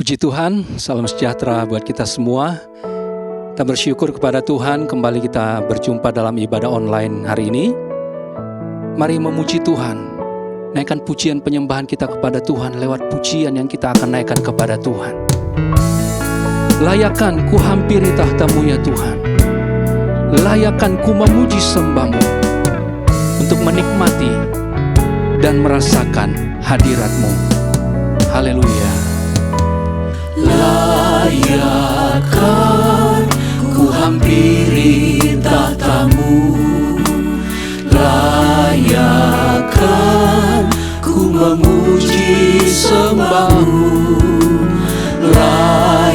Puji Tuhan, salam sejahtera buat kita semua. Kita bersyukur kepada Tuhan kembali kita berjumpa dalam ibadah online hari ini. Mari memuji Tuhan, naikkan pujian penyembahan kita kepada Tuhan lewat pujian yang kita akan naikkan kepada Tuhan. Layakan ku hampiri tahta-Mu ya Tuhan, layakan ku memuji sembah-Mu untuk menikmati dan merasakan hadirat-Mu. Haleluya. Layakan ku hampiri tahta-Mu, layakan ku memuji sembah-Mu, layakan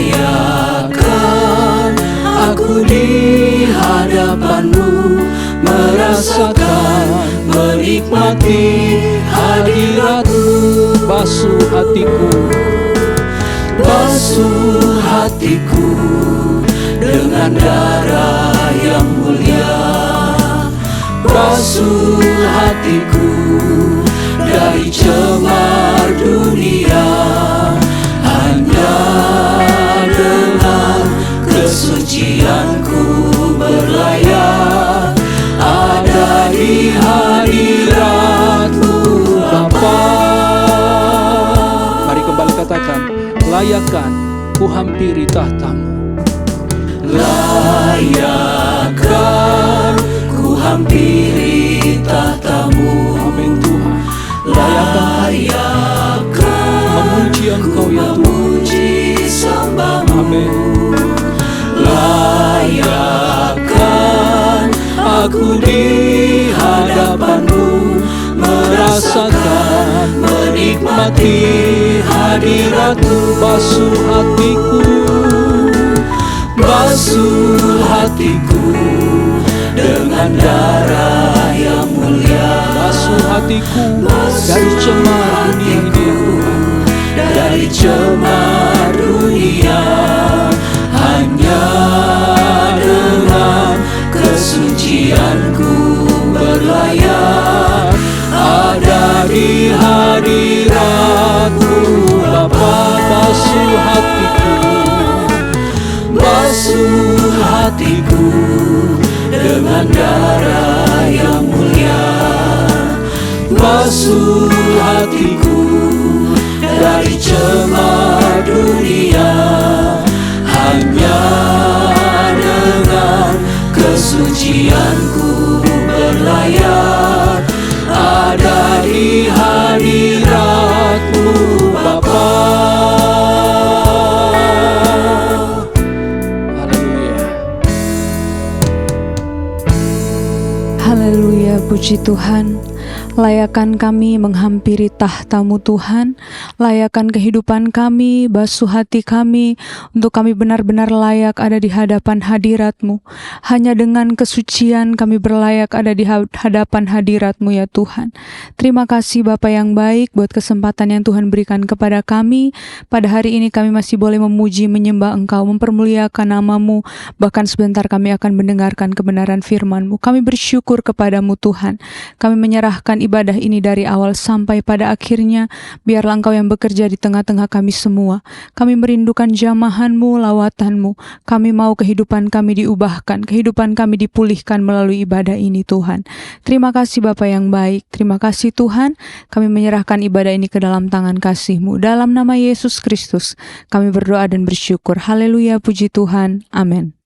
aku di hadapan-Mu, merasakan, menikmati hadirat-Mu. Basuh hatiku, basuh hatiku dengan darah yang mulia, basuh hatiku dari cemar dunia. Hanya dengan kesucianku berlayak ada di hadirat-Mu Bapa. Mari kembali katakan, layakan ku hampiri tahta-Mu. Layakan ku hampiri tahta-Mu. Amin Tuhan. Layakan memuji Engkau ya Tuhan. memuji sembah-Mu. Amin. Layakan aku di hadapan-Mu, merasakan, menikmati hadirat-Mu. Basuh hatiku, basuh hatiku dengan darah yang mulia. basuh hatiku dari cemar dunia ini ya Tuhan. Dari cemar dunia, hanya dengan kesucianku berlayak ada di hadirat-Mu Bapa. Basuh hatiku, basuh hatiku dengan darah yang mulia, basuh hatiku dari cemar dunia. Hanya dengan kesucianku berlayak ada di hadirat-Mu Bapa. Haleluya, puji Tuhan. Layakan kami menghampiri tahta-Mu Tuhan, layakan kehidupan kami, basuh hati kami, untuk kami benar-benar layak ada di hadapan hadirat-Mu. Hanya dengan kesucian kami berlayak ada di hadapan hadirat-Mu ya Tuhan. Terima kasih Bapa yang baik buat kesempatan yang Tuhan berikan kepada kami. Pada hari ini kami masih boleh memuji, menyembah Engkau, mempermuliakan nama-Mu. Bahkan sebentar kami akan mendengarkan kebenaran firman-Mu. Kami bersyukur kepadamu Tuhan. Kami menyerahkan ibadah ini dari awal sampai pada akhirnya. Biarlah Engkau yang bekerja di tengah-tengah kami semua. Kami merindukan jamahan-Mu, lawatan-Mu. Kami mau kehidupan kami diubahkan, kehidupan kami dipulihkan melalui ibadah ini Tuhan. Terima kasih Bapa yang baik. Terima kasih Tuhan. Kami menyerahkan ibadah ini ke dalam tangan kasih-Mu. Dalam nama Yesus Kristus kami berdoa dan bersyukur. Haleluya, puji Tuhan. Amin.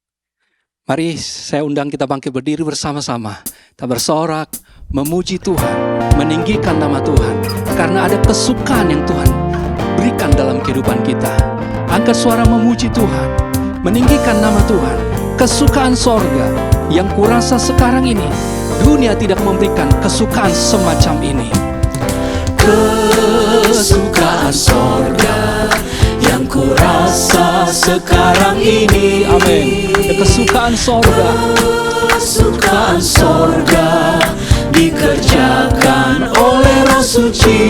Mari saya undang kita bangkit berdiri bersama-sama. Kita bersorak, memuji Tuhan, meninggikan nama Tuhan. Karena ada kesukaan yang Tuhan berikan dalam kehidupan kita. Angkat suara memuji Tuhan, meninggikan nama Tuhan. Kesukaan sorga yang kurasa sekarang ini, dunia tidak memberikan kesukaan semacam ini. Kesukaan sorga yang kurasa sekarang ini. Amin. Kesukaan sorga, kesukaan sorga dikerjakan oleh Roh Suci.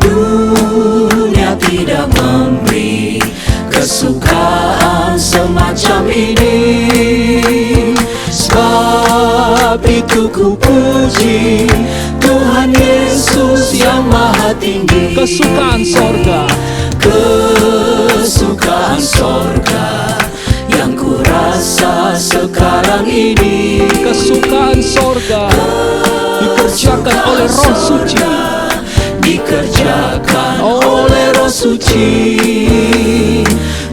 Dunia tidak memberi kesukaan semacam ini. Sebab itu ku puji Tuhan Yesus yang maha tinggi. Kesukaan sorga, sekarang ini. Kesukaan sorga dikerjakan oleh Roh Suci, dikerjakan oleh Roh Suci.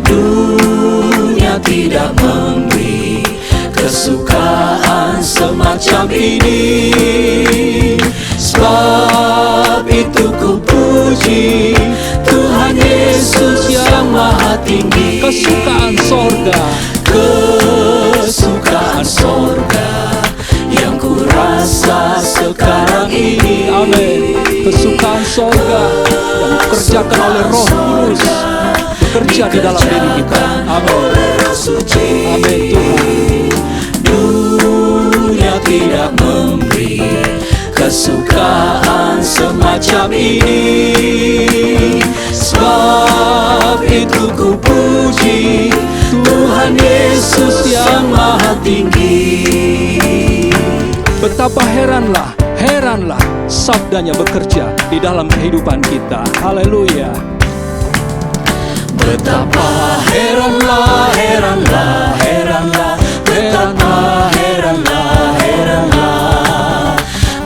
Dunia tidak memberi kesukaan semacam ini. Sebab itu ku puji Tuhan Yesus yang Maha Tinggi. kesukaan sorga, Kesukaan sorga yang ku rasa sekarang ini. amin. Kesukaan sorga yang dikerjakan oleh Roh Kudus bekerja di dalam diri kita, amin. Amin Tuhan. Dunia tidak memberi kesukaan semacam ini. Sebab itu ku puji Tuhan Yesus yang Maha Tinggi. Betapa heranlah sabdanya bekerja di dalam kehidupan kita. Haleluya. Betapa heranlah, heranlah, heranlah, betapa heranlah, heranlah.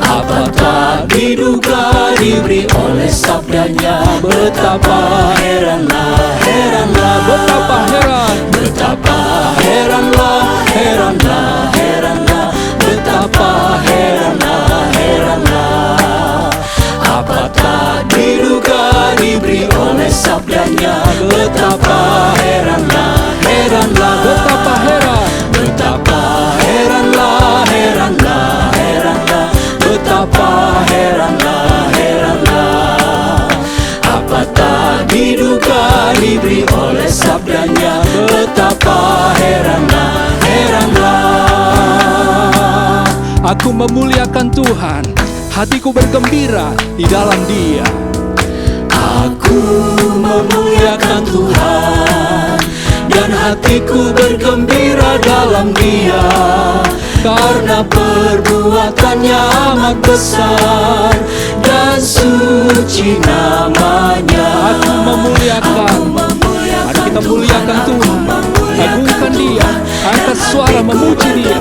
Apa tak diduga diberi oleh sabdanya. Betapa heranlah, heranlah, Betapa heran, betapa heranlah, heranlah, heranlah, betapa heranlah, heranlah. Apa tak diduga diberi oleh sabdanya. Betapa heranlah, heranlah, betapa heran, betapa heranlah, heranlah, heranlah, betapa heranlah, heranlah. Apa tak diduga diberi oleh sabdanya. Betapa heranlah, heranlah. aku memuliakan Tuhan, hatiku bergembira di dalam Dia. Aku memuliakan Tuhan dan hatiku bergembira dalam Dia. Karena perbuatannya amat besar dan suci namanya. Aku memuliakan, mari kita muliakan Tuhan, agungkan Dia, angkat suara memuji Dia.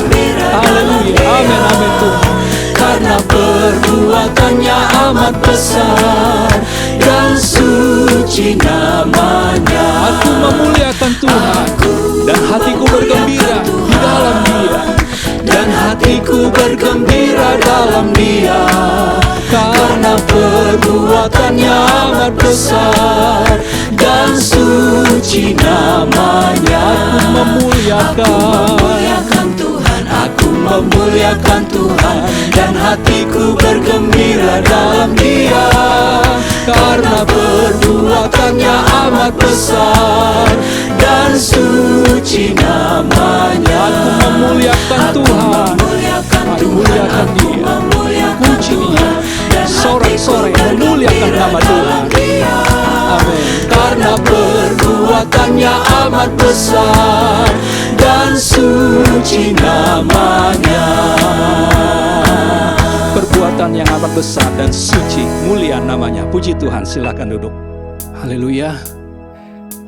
Haleluya, amin, amin Tuhan. Karena perbuatannya amat besar dan suci namanya. Aku memuliakan Tuhan dan hatiku bergembira di dalam Dia. Dan hatiku bergembira dalam Dia. Karena perbuatannya amat besar dan suci namanya. Aku memuliakan Tuhan, aku memuliakan Tuhan, dan hatiku bergembira dalam Dia. Karena perbuatannya amat besar dan suci namanya. Aku memuliakan Tuhan, mari muliakan Dia, puji Dia, sorak-sorai memuliakan nama Tuhan. Amin. Karena perbuatannya amat besar dan suci namanya. Perbuatan yang amat besar dan suci, mulia namanya. Puji Tuhan, silakan duduk. Haleluya.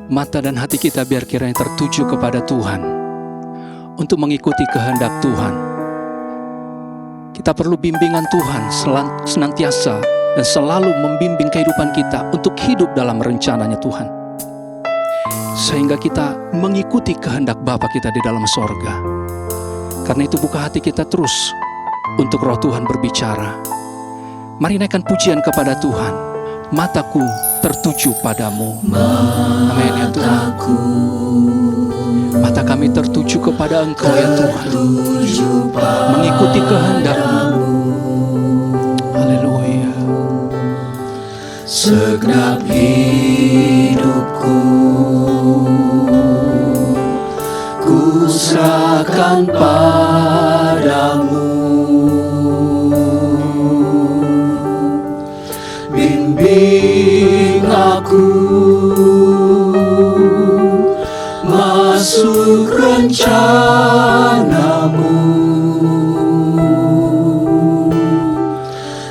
Mata dan hati kita biar kiranya tertuju kepada Tuhan, untuk mengikuti kehendak Tuhan. Kita perlu bimbingan Tuhan senantiasa dan selalu membimbing kehidupan kita untuk hidup dalam rencananya Tuhan, sehingga kita mengikuti kehendak Bapa kita di dalam sorga. Karena itu buka hati kita terus untuk Roh Tuhan berbicara. Mari naikkan pujian kepada Tuhan. Mataku tertuju padamu. Amin ya Tuhan. Mata kami tertuju kepada Engkau ya Tuhan, mengikuti kehendak-Mu. Haleluya. Segenap hidupku ku serahkan padamu. Bimbing aku masuk rencanamu,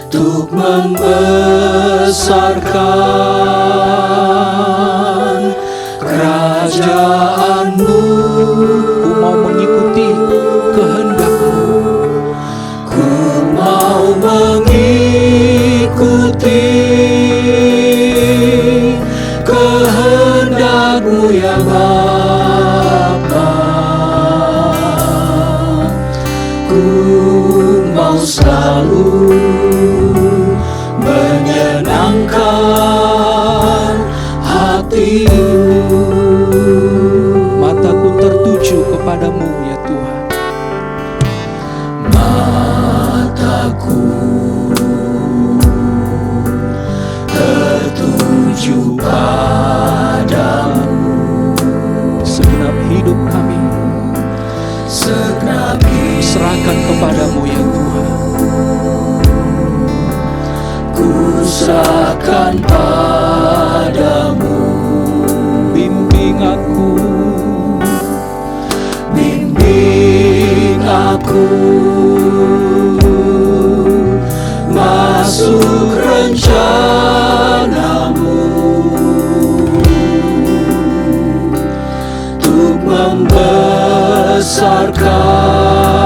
untuk membesarkan kerajaan-Mu. Ku mau mengikuti kehendak kehendak-Mu ya Bapa. Ku mau selalu menyenangkan hati-Mu. Mataku tertuju kepadamu ya Tuhan. Mataku tertuju padamu. Segenap hidup kami Segenap serahkan kepadamu ya Tuhan. ku serahkan padamu. Bimbing aku, Bimbing aku masuk rencana-Mu untuk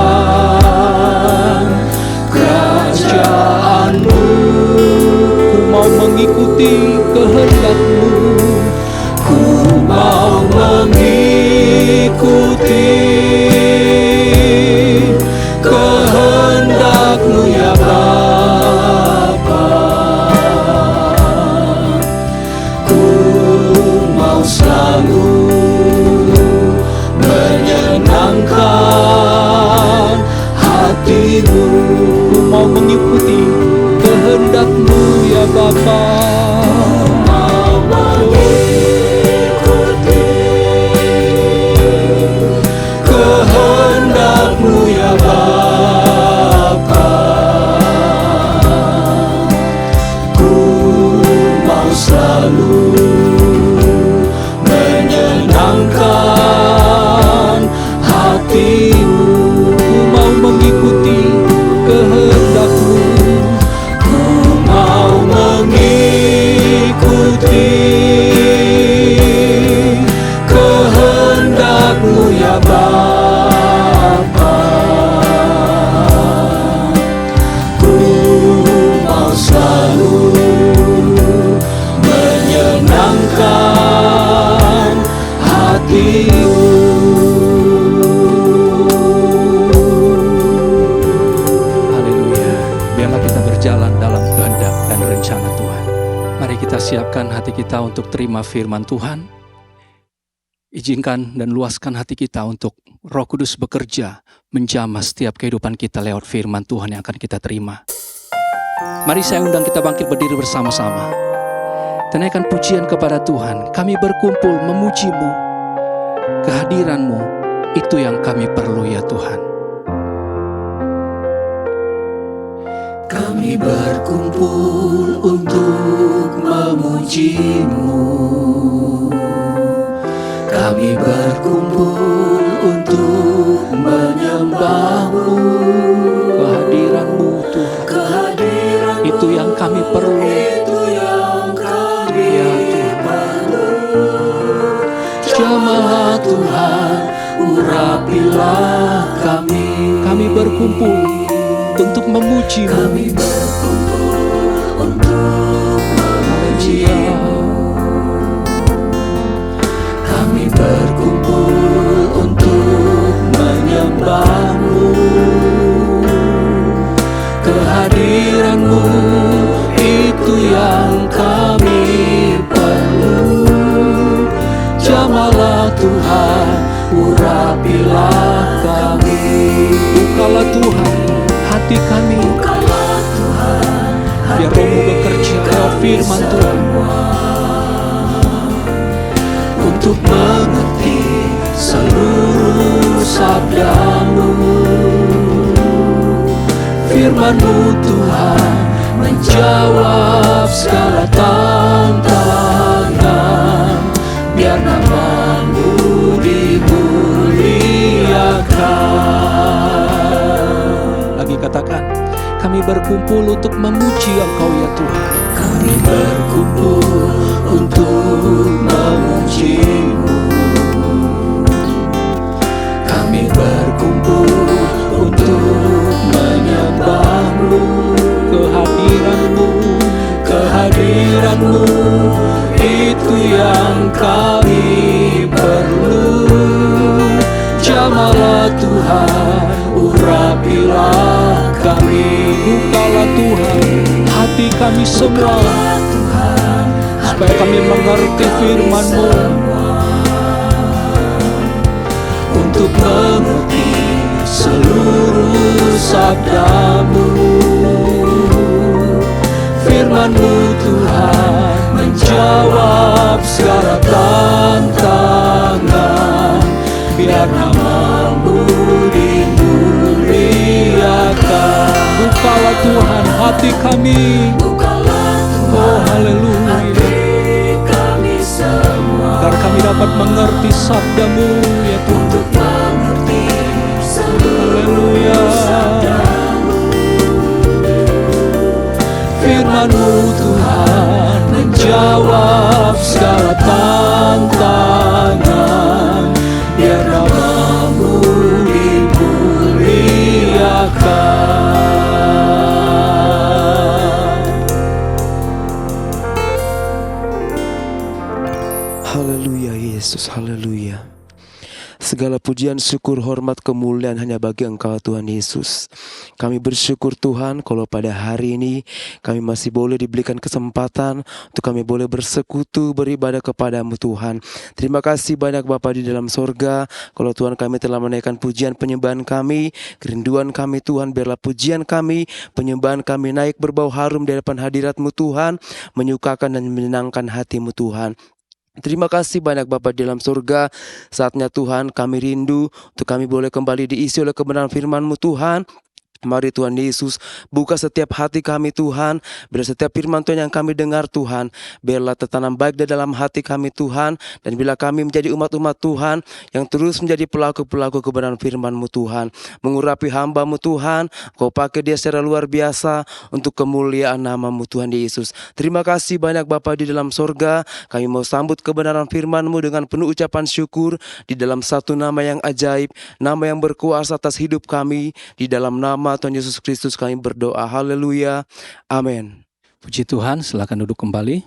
membesarkan kerajaan-Mu. ku mau mengikuti kehendak-Mu. Ku mau mengikuti kehendak-Mu ya Bapa. Ku mau selalu menyenangkan hati-Mu. Ku mau mengikuti kehendak-Mu ya Bapa. Mau mengikuti kehendak-Mu ya Bapa. Ku mau selalu menyenangkan hati-Mu. Ku mau mengikuti kehendak-Mu. Ku mau mengikuti kehendak-Mu ya Bapa. Ku mau selalu menyenangkan hati-Mu. Haleluya. Biarlah kita berjalan dalam kehendak dan rencana Tuhan. Mari kita siapkan hati kita untuk terima firman Tuhan. Izinkan dan luaskan hati kita untuk Roh Kudus bekerja menjamah setiap kehidupan kita lewat firman Tuhan yang akan kita terima. Mari saya undang kita bangkit berdiri bersama-sama. Naikkan pujian kepada Tuhan. Kami berkumpul memuji-Mu. Kehadiran-Mu itu yang kami perlu ya Tuhan. Kami berkumpul untuk memuji-Mu. Kami berkumpul untuk menyembah-Mu. Kehadiran-Mu Tuhan, Kehadiran-Mu itu yang kami perlu. itu yang kami Ya Tuhan. perlu. Jamahlah Tuhan, urapilah kami. Kami berkumpul untuk memuji-Mu. Kami berkumpul untuk memuji-Mu. Kami berkumpul untuk menyembah-Mu. Kehadiran-Mu itu yang kami perlu. Jamahlah Tuhan, urapilah kami. Bukalah Tuhan hati kami, Bukalah Tuhan biar Roh-Mu bekerja lewat firman Tuhan. untuk mengerti seluruh sabda-Mu. Firman-Mu Tuhan menjawab segala tantangan. Biar nama-Mu dimuliakan. Lagi katakan, kami berkumpul untuk memuji Engkau ya Tuhan. Kami berkumpul untuk memuji-Mu. Kami berkumpul untuk menyembah-Mu. Kehadiran-Mu, Kehadiran-Mu itu yang kami Bukalah Tuhan hati kami semua, supaya kami mengerti firman-Mu, untuk mengerti seluruh sabda-Mu. Firman-Mu Tuhan menjawab segala tantangan, biar nama-Mu dimuliakan. bukalah Tuhan hati kami. Oh haleluya, Kami semua agar kami dapat mengerti sabda-Mu ya Tuhan. untuk mengerti Haleluya. firman-Mu Tuhan menjawab segala tantangan, biar nama-Mu dimuliakan. Haleluya Yesus, haleluya. Segala pujian, syukur, hormat, kemuliaan hanya bagi Engkau Tuhan Yesus. Kami bersyukur Tuhan kalau pada hari ini kami masih boleh diberikan kesempatan untuk kami boleh bersekutu, beribadah kepada-Mu Tuhan. Terima kasih banyak Bapa di dalam sorga, kalau Tuhan kami telah menaikkan pujian penyembahan kami, kerinduan kami Tuhan, biarlah pujian kami, penyembahan kami naik berbau harum di hadapan hadirat-Mu Tuhan, menyukakan dan menyenangkan hati-Mu Tuhan. Terima kasih banyak Bapa di dalam surga. Saatnya Tuhan kami rindu untuk kami boleh kembali diisi oleh kebenaran firman-Mu Tuhan. Mari Tuhan Yesus, buka setiap hati kami Tuhan. Biar setiap firman Tuhan yang kami dengar Tuhan, biarlah tertanam baik di dalam hati kami Tuhan. Dan bila kami menjadi umat-umat Tuhan yang terus menjadi pelaku-pelaku kebenaran firman-Mu Tuhan, mengurapi hamba-Mu Tuhan, Kau pakai dia secara luar biasa untuk kemuliaan nama-Mu Tuhan Yesus. Terima kasih banyak Bapa di dalam sorga. Kami mau sambut kebenaran firman-Mu dengan penuh ucapan syukur di dalam satu nama yang ajaib, nama yang berkuasa atas hidup kami. Di dalam nama Tuhan Yesus Kristus kami berdoa. Haleluya. Amin. Puji Tuhan, silakan duduk kembali.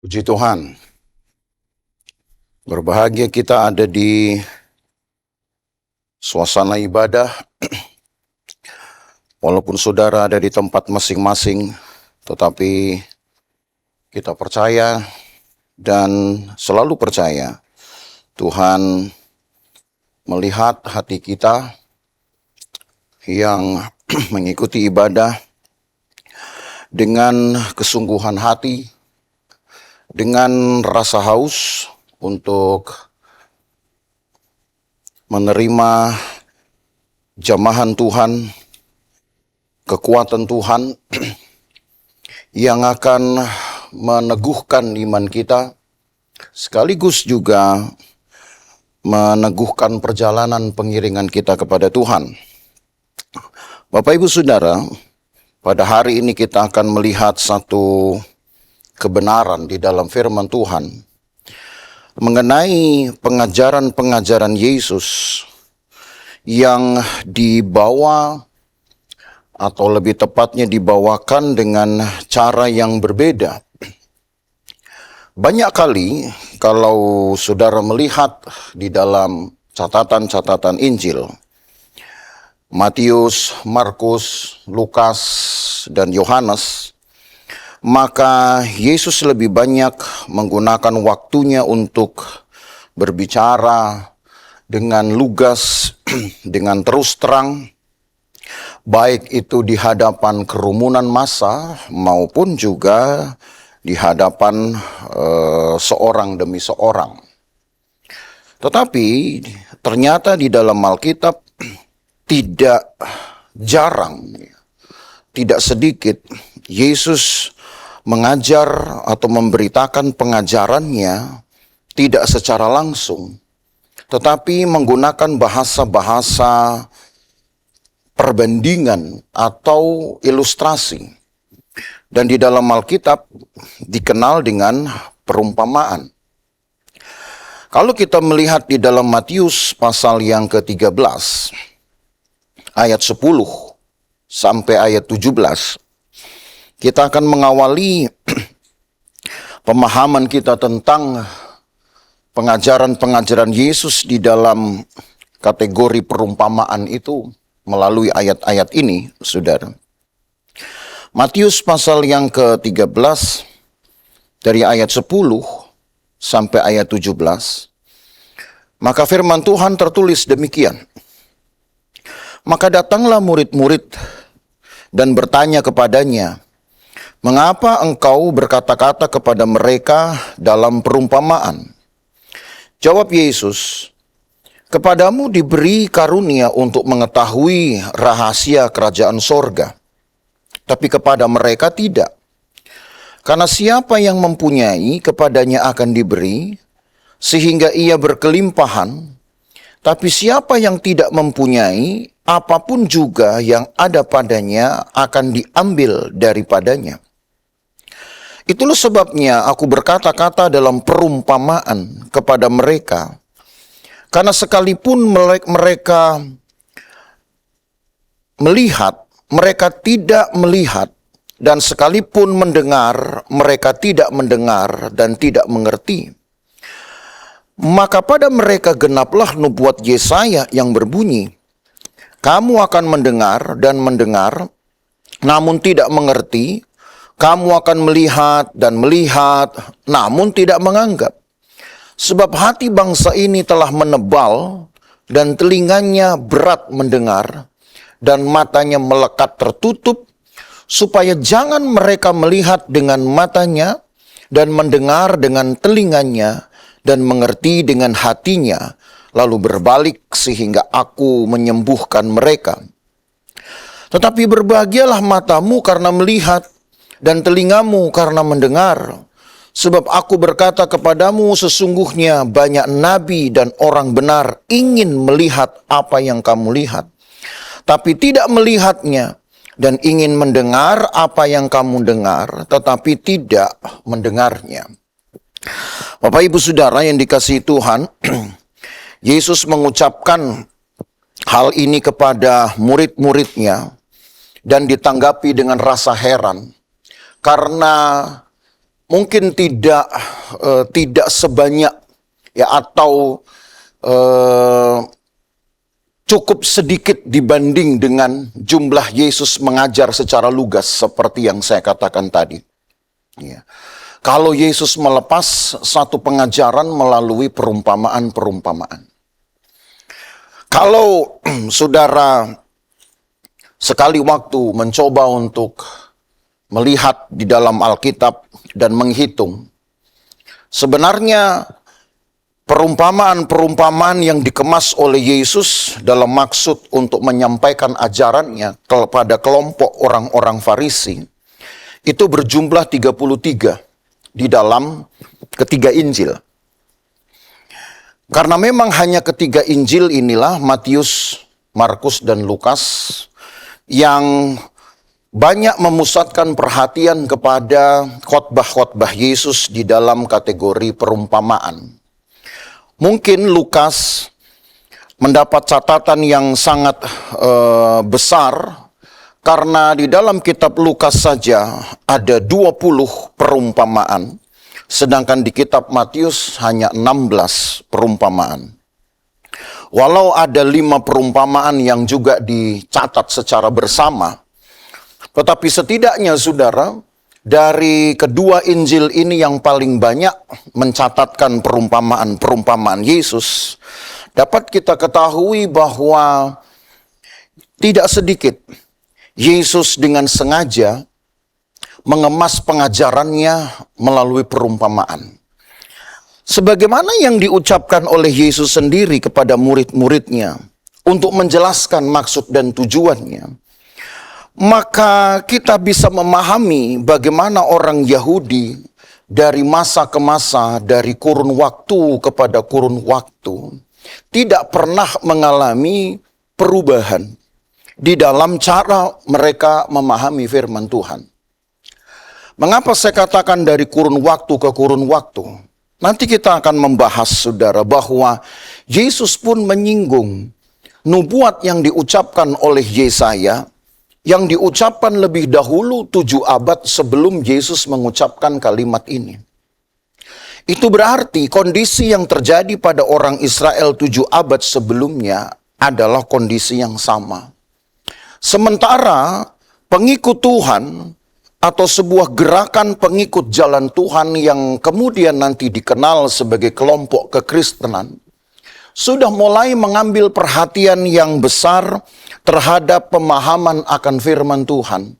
Puji Tuhan. Berbahagia kita ada di suasana ibadah. Walaupun saudara ada di tempat masing-masing, tetapi kita percaya dan selalu percaya Tuhan melihat hati kita yang mengikuti ibadah dengan kesungguhan hati, dengan rasa haus untuk menerima jamahan Tuhan, kekuatan Tuhan yang akan meneguhkan iman kita, sekaligus juga meneguhkan perjalanan pengiringan kita kepada Tuhan. Bapak Ibu Saudara, pada hari ini kita akan melihat satu kebenaran di dalam firman Tuhan mengenai pengajaran-pengajaran Yesus yang dibawa, atau lebih tepatnya dibawakan dengan cara yang berbeda. Banyak kali kalau saudara melihat di dalam catatan-catatan Injil, Matius, Markus, Lukas, dan Yohanes, maka Yesus lebih banyak menggunakan waktunya untuk berbicara dengan lugas, dengan terus terang, baik itu di hadapan kerumunan massa maupun juga di hadapan seorang demi seorang. Tetapi ternyata di dalam Alkitab tidak jarang, tidak sedikit Yesus mengajar atau memberitakan pengajarannya tidak secara langsung, tetapi menggunakan bahasa-bahasa perbandingan atau ilustrasi. Dan di dalam Alkitab dikenal dengan perumpamaan. Kalau kita melihat di dalam Matius pasal yang ke-13 ayat 10 sampai ayat 17, Kita akan mengawali pemahaman kita tentang pengajaran-pengajaran Yesus di dalam kategori perumpamaan itu melalui ayat-ayat ini, saudara. Matius pasal yang ke-13 dari ayat 10 sampai ayat 17. Maka firman Tuhan tertulis demikian. Maka datanglah murid-murid dan bertanya kepadanya, "Mengapa engkau berkata-kata kepada mereka dalam perumpamaan?" Jawab Yesus, "Kepadamu diberi karunia untuk mengetahui rahasia kerajaan sorga, tapi kepada mereka tidak. Karena siapa yang mempunyai, kepadanya akan diberi, sehingga ia berkelimpahan. Tapi siapa yang tidak mempunyai, apapun juga yang ada padanya akan diambil daripadanya. Itulah sebabnya aku berkata-kata dalam perumpamaan kepada mereka. Karena sekalipun mereka melihat, mereka tidak melihat. Dan sekalipun mendengar, mereka tidak mendengar dan tidak mengerti. Maka pada mereka genaplah nubuat Yesaya yang berbunyi, kamu akan mendengar dan mendengar, namun tidak mengerti. Kamu akan melihat dan melihat, namun tidak menganggap. Sebab hati bangsa ini telah menebal, dan telinganya berat mendengar, dan matanya melekat tertutup, supaya jangan mereka melihat dengan matanya, dan mendengar dengan telinganya, dan mengerti dengan hatinya, lalu berbalik sehingga aku menyembuhkan mereka. Tetapi berbahagialah matamu karena melihat, dan telingamu karena mendengar. Sebab aku berkata kepadamu, sesungguhnya banyak nabi dan orang benar ingin melihat apa yang kamu lihat, tapi tidak melihatnya, dan ingin mendengar apa yang kamu dengar, tetapi tidak mendengarnya. Bapak Ibu Saudara yang dikasihi Tuhan, Yesus mengucapkan hal ini kepada murid-muridnya dan ditanggapi dengan rasa heran. Karena mungkin tidak sebanyak ya atau cukup sedikit dibanding dengan jumlah Yesus mengajar secara lugas seperti yang saya katakan tadi. Ya. Kalau Yesus melepas satu pengajaran melalui perumpamaan-perumpamaan. Kalau saudara sekali waktu mencoba untuk melihat di dalam Alkitab dan menghitung, sebenarnya perumpamaan-perumpamaan yang dikemas oleh Yesus dalam maksud untuk menyampaikan ajarannya kepada kelompok orang-orang Farisi itu berjumlah 33 di dalam ketiga Injil. Karena memang hanya ketiga Injil inilah, Matius, Markus, dan Lukas, yang banyak memusatkan perhatian kepada khotbah-khotbah Yesus di dalam kategori perumpamaan. Mungkin Lukas mendapat catatan yang sangat besar, karena di dalam kitab Lukas saja ada 20 perumpamaan, sedangkan di kitab Matius hanya 16 perumpamaan. Walau ada 5 perumpamaan yang juga dicatat secara bersama, tetapi setidaknya saudara, dari kedua Injil ini yang paling banyak mencatatkan perumpamaan-perumpamaan Yesus, dapat kita ketahui bahwa tidak sedikit Yesus dengan sengaja mengemas pengajarannya melalui perumpamaan. Sebagaimana yang diucapkan oleh Yesus sendiri kepada murid-muridnya untuk menjelaskan maksud dan tujuannya, maka kita bisa memahami bagaimana orang Yahudi dari masa ke masa, dari kurun waktu kepada kurun waktu, tidak pernah mengalami perubahan di dalam cara mereka memahami firman Tuhan. Mengapa saya katakan dari kurun waktu ke kurun waktu? Nanti kita akan membahas, saudara, bahwa Yesus pun menyinggung nubuat yang diucapkan oleh Yesaya yang diucapkan lebih dahulu 7 abad sebelum Yesus mengucapkan kalimat ini. Itu berarti kondisi yang terjadi pada orang Israel 7 abad sebelumnya adalah kondisi yang sama. Sementara pengikut Tuhan atau sebuah gerakan pengikut jalan Tuhan yang kemudian nanti dikenal sebagai kelompok kekristenan sudah mulai mengambil perhatian yang besar terhadap pemahaman akan firman Tuhan.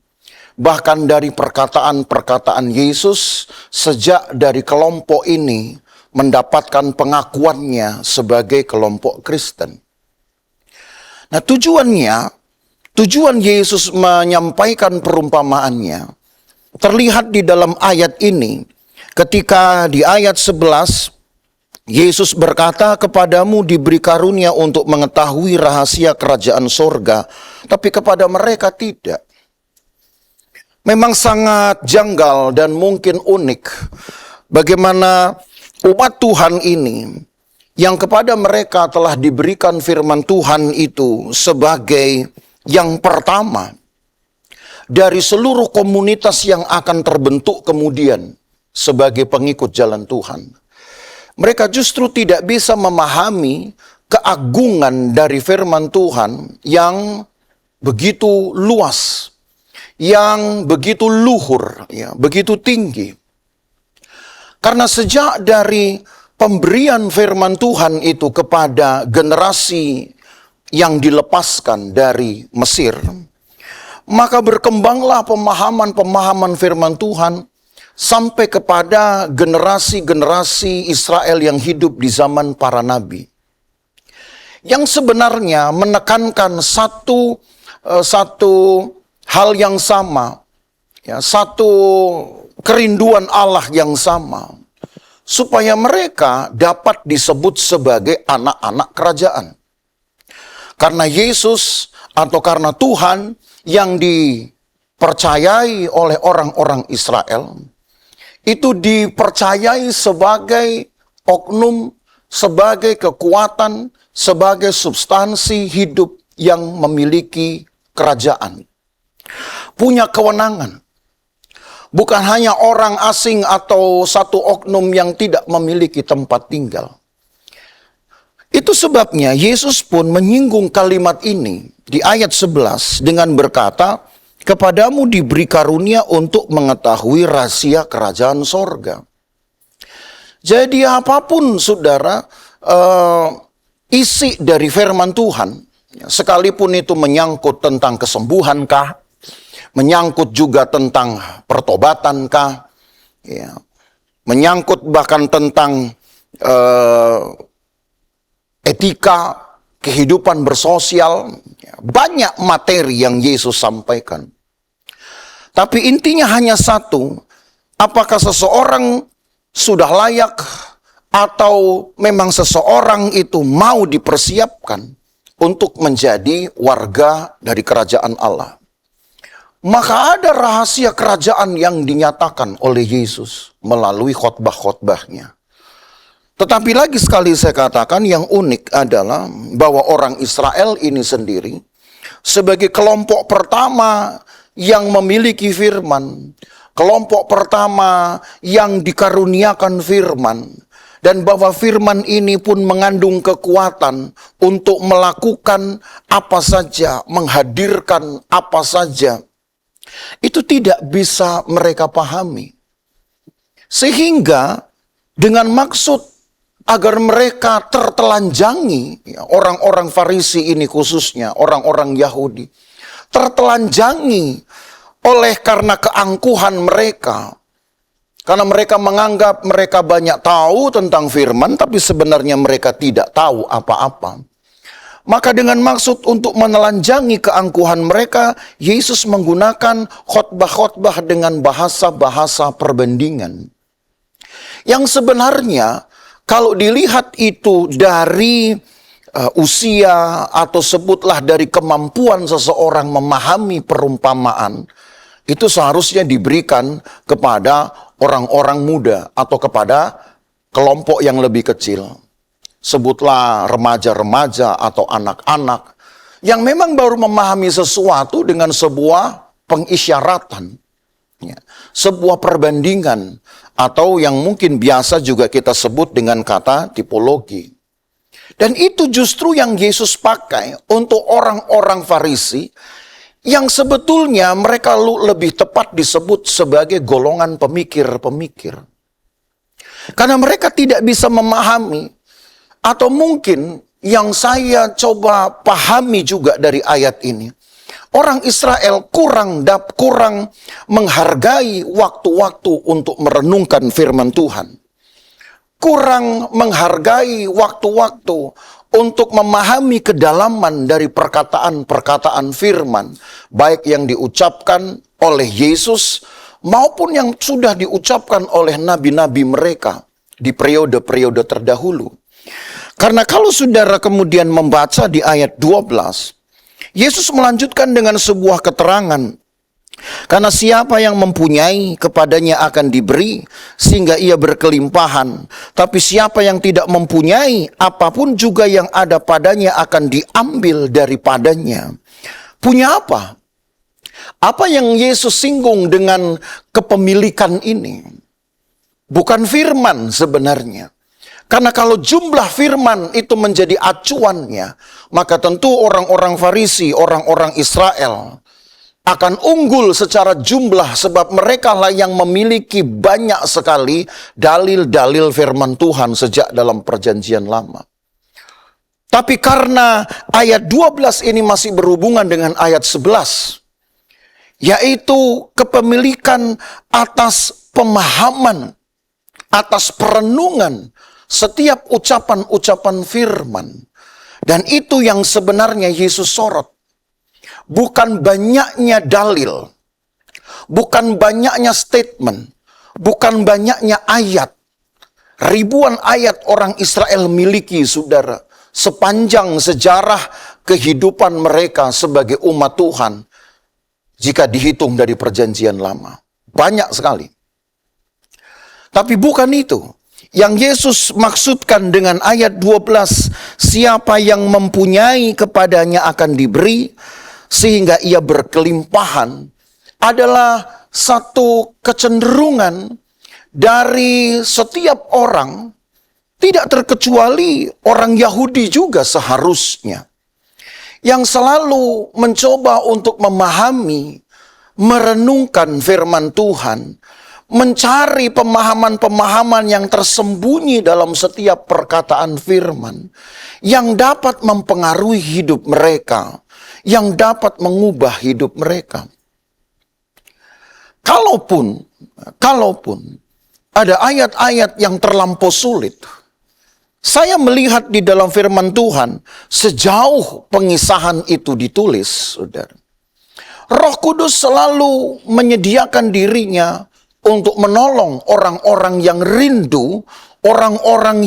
Bahkan dari perkataan-perkataan Yesus sejak dari kelompok ini mendapatkan pengakuannya sebagai kelompok Kristen. Nah, tujuan Yesus menyampaikan perumpamaannya terlihat di dalam ayat ini. Ketika di ayat 11 Yesus berkata, "Kepadamu diberi karunia untuk mengetahui rahasia kerajaan sorga, tapi kepada mereka tidak." Memang sangat janggal dan mungkin unik bagaimana umat Tuhan ini yang kepada mereka telah diberikan firman Tuhan itu sebagai yang pertama dari seluruh komunitas yang akan terbentuk kemudian sebagai pengikut jalan Tuhan. Mereka justru tidak bisa memahami keagungan dari firman Tuhan yang begitu luas, yang begitu luhur, ya, begitu tinggi. Karena sejak dari pemberian firman Tuhan itu kepada generasi yang dilepaskan dari Mesir, maka berkembanglah pemahaman-pemahaman firman Tuhan sampai kepada generasi-generasi Israel yang hidup di zaman para nabi. Yang sebenarnya menekankan satu hal yang sama, ya, satu kerinduan Allah yang sama, supaya mereka dapat disebut sebagai anak-anak kerajaan. Karena Yesus atau karena Tuhan yang dipercayai oleh orang-orang Israel, itu dipercayai sebagai oknum, sebagai kekuatan, sebagai substansi hidup yang memiliki kerajaan. Punya kewenangan. Bukan hanya orang asing atau satu oknum yang tidak memiliki tempat tinggal. Itu sebabnya Yesus pun menyinggung kalimat ini di ayat 11 dengan berkata, "Kepadamu diberi karunia untuk mengetahui rahasia kerajaan sorga." Jadi apapun saudara isi dari firman Tuhan, sekalipun itu menyangkut tentang kesembuhankah, menyangkut juga tentang pertobatankah, ya, menyangkut bahkan tentang etika, kehidupan bersosial, banyak materi yang Yesus sampaikan. Tapi intinya hanya satu, apakah seseorang sudah layak atau memang seseorang itu mau dipersiapkan untuk menjadi warga dari kerajaan Allah. Maka ada rahasia kerajaan yang dinyatakan oleh Yesus melalui khotbah-khotbahnya. Tetapi lagi sekali saya katakan yang unik adalah bahwa orang Israel ini sendiri sebagai kelompok pertama yang memiliki firman, kelompok pertama yang dikaruniakan firman, dan bahwa firman ini pun mengandung kekuatan untuk melakukan apa saja, menghadirkan apa saja, itu tidak bisa mereka pahami. Sehingga dengan maksud agar mereka tertelanjangi, orang-orang Farisi ini khususnya, orang-orang Yahudi, tertelanjangi oleh karena keangkuhan mereka. Karena mereka menganggap mereka banyak tahu tentang firman, tapi sebenarnya mereka tidak tahu apa-apa. Maka dengan maksud untuk menelanjangi keangkuhan mereka, Yesus menggunakan khotbah-khotbah dengan bahasa-bahasa perbandingan. Yang sebenarnya kalau dilihat itu dari usia atau sebutlah dari kemampuan seseorang memahami perumpamaan, itu seharusnya diberikan kepada orang-orang muda atau kepada kelompok yang lebih kecil. Sebutlah remaja-remaja atau anak-anak yang memang baru memahami sesuatu dengan sebuah pengisyaratan, ya, sebuah perbandingan, atau yang mungkin biasa juga kita sebut dengan kata tipologi. Dan itu justru yang Yesus pakai untuk orang-orang Farisi yang sebetulnya mereka lebih tepat disebut sebagai golongan pemikir-pemikir. Karena mereka tidak bisa memahami, atau mungkin yang saya coba pahami juga dari ayat ini, orang Israel kurang menghargai waktu-waktu untuk merenungkan firman Tuhan. Kurang menghargai waktu-waktu untuk memahami kedalaman dari perkataan-perkataan firman, baik yang diucapkan oleh Yesus maupun yang sudah diucapkan oleh nabi-nabi mereka di periode-periode terdahulu. Karena kalau saudara kemudian membaca di ayat 12, Yesus melanjutkan dengan sebuah keterangan. Karena siapa yang mempunyai, kepadanya akan diberi, sehingga ia berkelimpahan. Tapi siapa yang tidak mempunyai, apapun juga yang ada padanya akan diambil daripadanya. Punya apa? Apa yang Yesus singgung dengan kepemilikan ini? Bukan firman sebenarnya. Karena kalau jumlah firman itu menjadi acuannya, maka tentu orang-orang Farisi, orang-orang Israel akan unggul secara jumlah, sebab mereka lah yang memiliki banyak sekali dalil-dalil firman Tuhan sejak dalam perjanjian lama. Tapi karena ayat 12 ini masih berhubungan dengan ayat 11, yaitu kepemilikan atas pemahaman, atas perenungan setiap ucapan-ucapan firman. Dan itu yang sebenarnya Yesus sorot. Bukan banyaknya dalil, bukan banyaknya statement, bukan banyaknya ayat. Ribuan ayat orang Israel miliki, saudara, sepanjang sejarah kehidupan mereka sebagai umat Tuhan, jika dihitung dari perjanjian lama. Banyak sekali. Tapi bukan itu yang Yesus maksudkan dengan ayat 12, siapa yang mempunyai kepadanya akan diberi, sehingga ia berkelimpahan, adalah satu kecenderungan dari setiap orang, tidak terkecuali orang Yahudi juga seharusnya, yang selalu mencoba untuk memahami, merenungkan firman Tuhan, mencari pemahaman-pemahaman yang tersembunyi dalam setiap perkataan firman, yang dapat mempengaruhi hidup mereka, yang dapat mengubah hidup mereka. Kalaupun ada ayat-ayat yang terlampau sulit, saya melihat di dalam firman Tuhan, sejauh pengisahan itu ditulis, saudara, Roh Kudus selalu menyediakan dirinya untuk menolong orang-orang yang rindu, orang-orang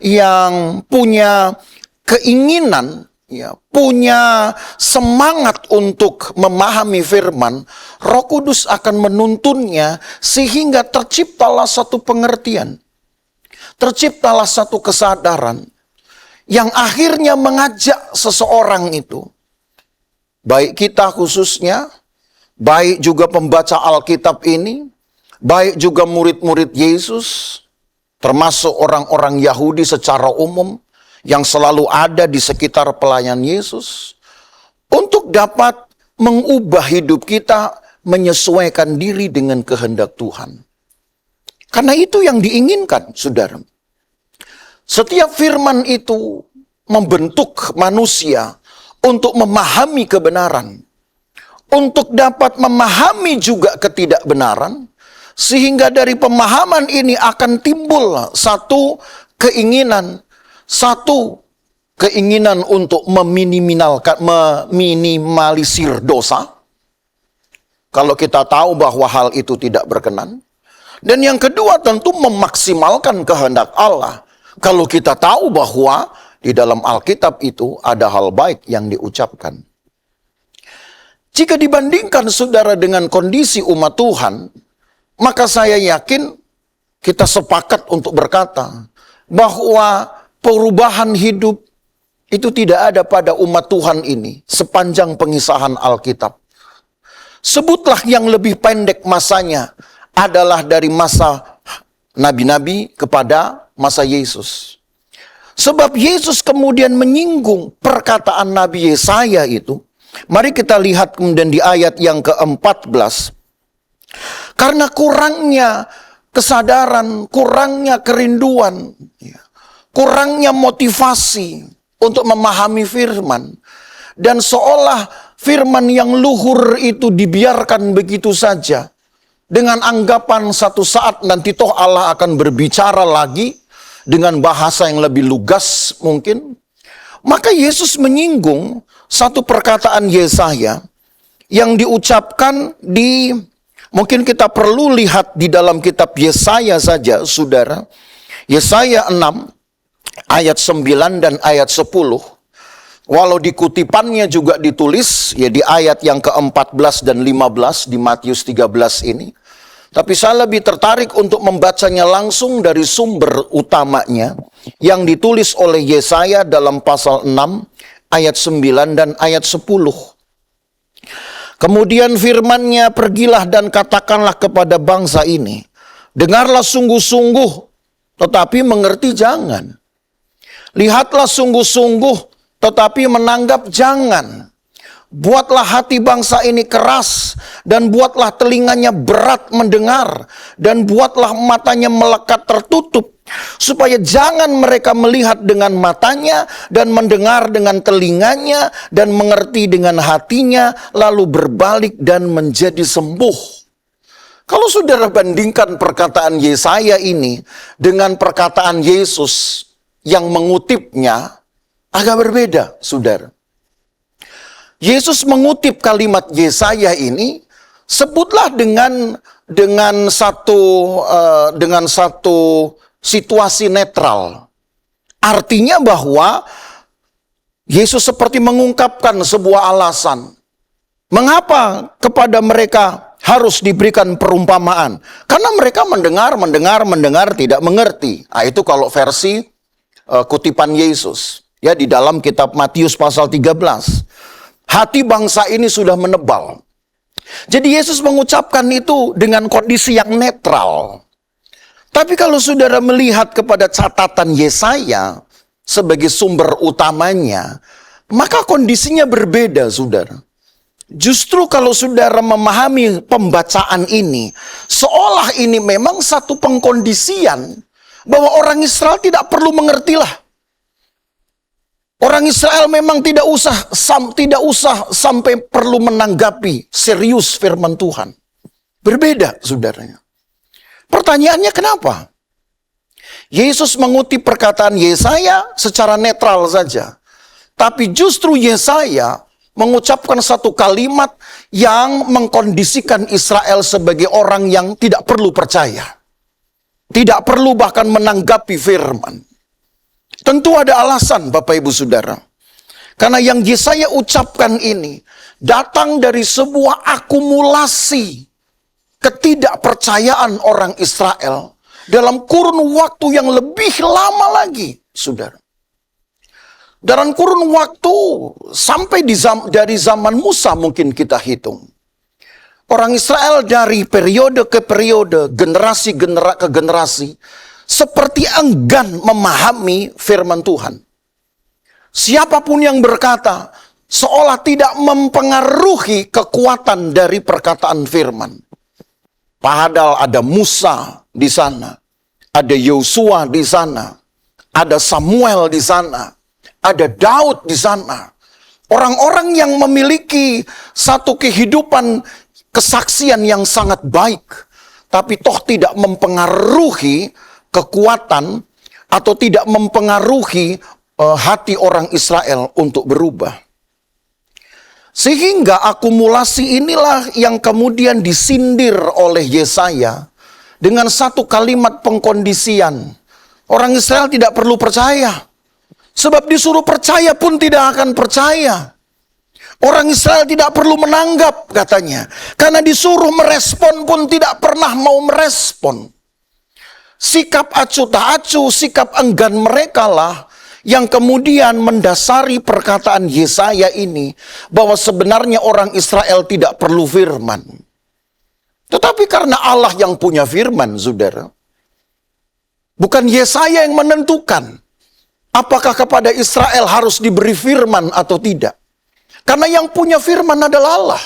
yang punya keinginan, ya, punya semangat untuk memahami firman. Roh Kudus akan menuntunnya sehingga terciptalah satu pengertian, terciptalah satu kesadaran yang akhirnya mengajak seseorang itu, baik kita khususnya, baik juga pembaca Alkitab ini, baik juga murid-murid Yesus, termasuk orang-orang Yahudi secara umum yang selalu ada di sekitar pelayan Yesus, untuk dapat mengubah hidup kita menyesuaikan diri dengan kehendak Tuhan. Karena itu yang diinginkan, saudara. Setiap firman itu membentuk manusia untuk memahami kebenaran, untuk dapat memahami juga ketidakbenaran, sehingga dari pemahaman ini akan timbul satu keinginan untuk meminimalisir dosa, kalau kita tahu bahwa hal itu tidak berkenan. Dan yang kedua tentu memaksimalkan kehendak Allah, kalau kita tahu bahwa di dalam Alkitab itu ada hal baik yang diucapkan. Jika dibandingkan saudara dengan kondisi umat Tuhan, maka saya yakin kita sepakat untuk berkata bahwa perubahan hidup Itu tidak ada pada umat Tuhan ini sepanjang pengisahan Alkitab. Sebutlah yang lebih pendek masanya adalah dari masa nabi-nabi kepada masa Yesus. Sebab Yesus kemudian menyinggung perkataan Nabi Yesaya itu. Mari kita lihat kemudian di ayat yang ke-14. Karena kurangnya kesadaran, kurangnya kerinduan, kurangnya motivasi untuk memahami firman. Dan seolah firman yang luhur itu dibiarkan begitu saja. Dengan anggapan satu saat nanti toh Allah akan berbicara lagi dengan bahasa yang lebih lugas mungkin. Maka Yesus menyinggung satu perkataan Yesaya yang diucapkan di, mungkin kita perlu lihat di dalam kitab Yesaya saja, saudara. Yesaya 6 ayat 9 dan ayat 10. Walau di kutipannya juga ditulis ya di ayat yang ke-14 dan 15 di Matius 13 ini. Tapi saya lebih tertarik untuk membacanya langsung dari sumber utamanya yang ditulis oleh Yesaya dalam pasal 6 ayat 9 dan ayat 10. Kemudian firman-Nya, pergilah dan katakanlah kepada bangsa ini, dengarlah sungguh-sungguh tetapi mengerti jangan. Lihatlah sungguh-sungguh tetapi menanggap jangan. Buatlah hati bangsa ini keras, dan buatlah telinganya berat mendengar, dan buatlah matanya melekat tertutup, supaya jangan mereka melihat dengan matanya, dan mendengar dengan telinganya, dan mengerti dengan hatinya, lalu berbalik dan menjadi sembuh. Kalau saudara bandingkan perkataan Yesaya ini dengan perkataan Yesus yang mengutipnya, agak berbeda, saudara. Yesus mengutip kalimat Yesaya ini, sebutlah dengan satu situasi netral. Artinya bahwa Yesus seperti mengungkapkan sebuah alasan. Mengapa kepada mereka harus diberikan perumpamaan? Karena mereka mendengar, tidak mengerti. Nah, itu kalau versi kutipan Yesus. Ya, di dalam kitab Matius pasal 13. Hati bangsa ini sudah menebal. Jadi Yesus mengucapkan itu dengan kondisi yang netral. Tapi kalau saudara melihat kepada catatan Yesaya sebagai sumber utamanya, maka kondisinya berbeda, saudara. Justru kalau saudara memahami pembacaan ini, seolah ini memang satu pengkondisian bahwa orang Israel tidak perlu mengertilah. Orang Israel memang tidak usah sampai perlu menanggapi serius firman Tuhan. Berbeda, saudaranya. Pertanyaannya kenapa? Yesus mengutip perkataan Yesaya secara netral saja. Tapi justru Yesaya mengucapkan satu kalimat yang mengkondisikan Israel sebagai orang yang tidak perlu percaya. Tidak perlu bahkan menanggapi firman. Tentu ada alasan, Bapak Ibu Saudara. Karena yang Yesaya ucapkan ini datang dari sebuah akumulasi ketidakpercayaan orang Israel dalam kurun waktu yang lebih lama lagi, Saudara. Dalam kurun waktu sampai dari zaman Musa mungkin kita hitung. Orang Israel dari periode ke periode, generasi ke generasi, seperti enggan memahami firman Tuhan. Siapapun yang berkata, seolah tidak mempengaruhi kekuatan dari perkataan firman. Padahal ada Musa di sana, ada Yosua di sana, ada Samuel di sana, ada Daud di sana. Orang-orang yang memiliki satu kehidupan kesaksian yang sangat baik, tapi toh tidak mempengaruhi kekuatan atau tidak mempengaruhi hati orang Israel untuk berubah. Sehingga akumulasi inilah yang kemudian disindir oleh Yesaya dengan satu kalimat pengkondisian. Orang Israel tidak perlu percaya. Sebab disuruh percaya pun tidak akan percaya. Orang Israel tidak perlu menanggap katanya. Karena disuruh merespon pun tidak pernah mau merespon. Sikap acuh tak acuh, sikap enggan mereka lah yang kemudian mendasari perkataan Yesaya ini bahwa sebenarnya orang Israel tidak perlu firman. Tetapi karena Allah yang punya firman, saudara, bukan Yesaya yang menentukan apakah kepada Israel harus diberi firman atau tidak. Karena yang punya firman adalah Allah.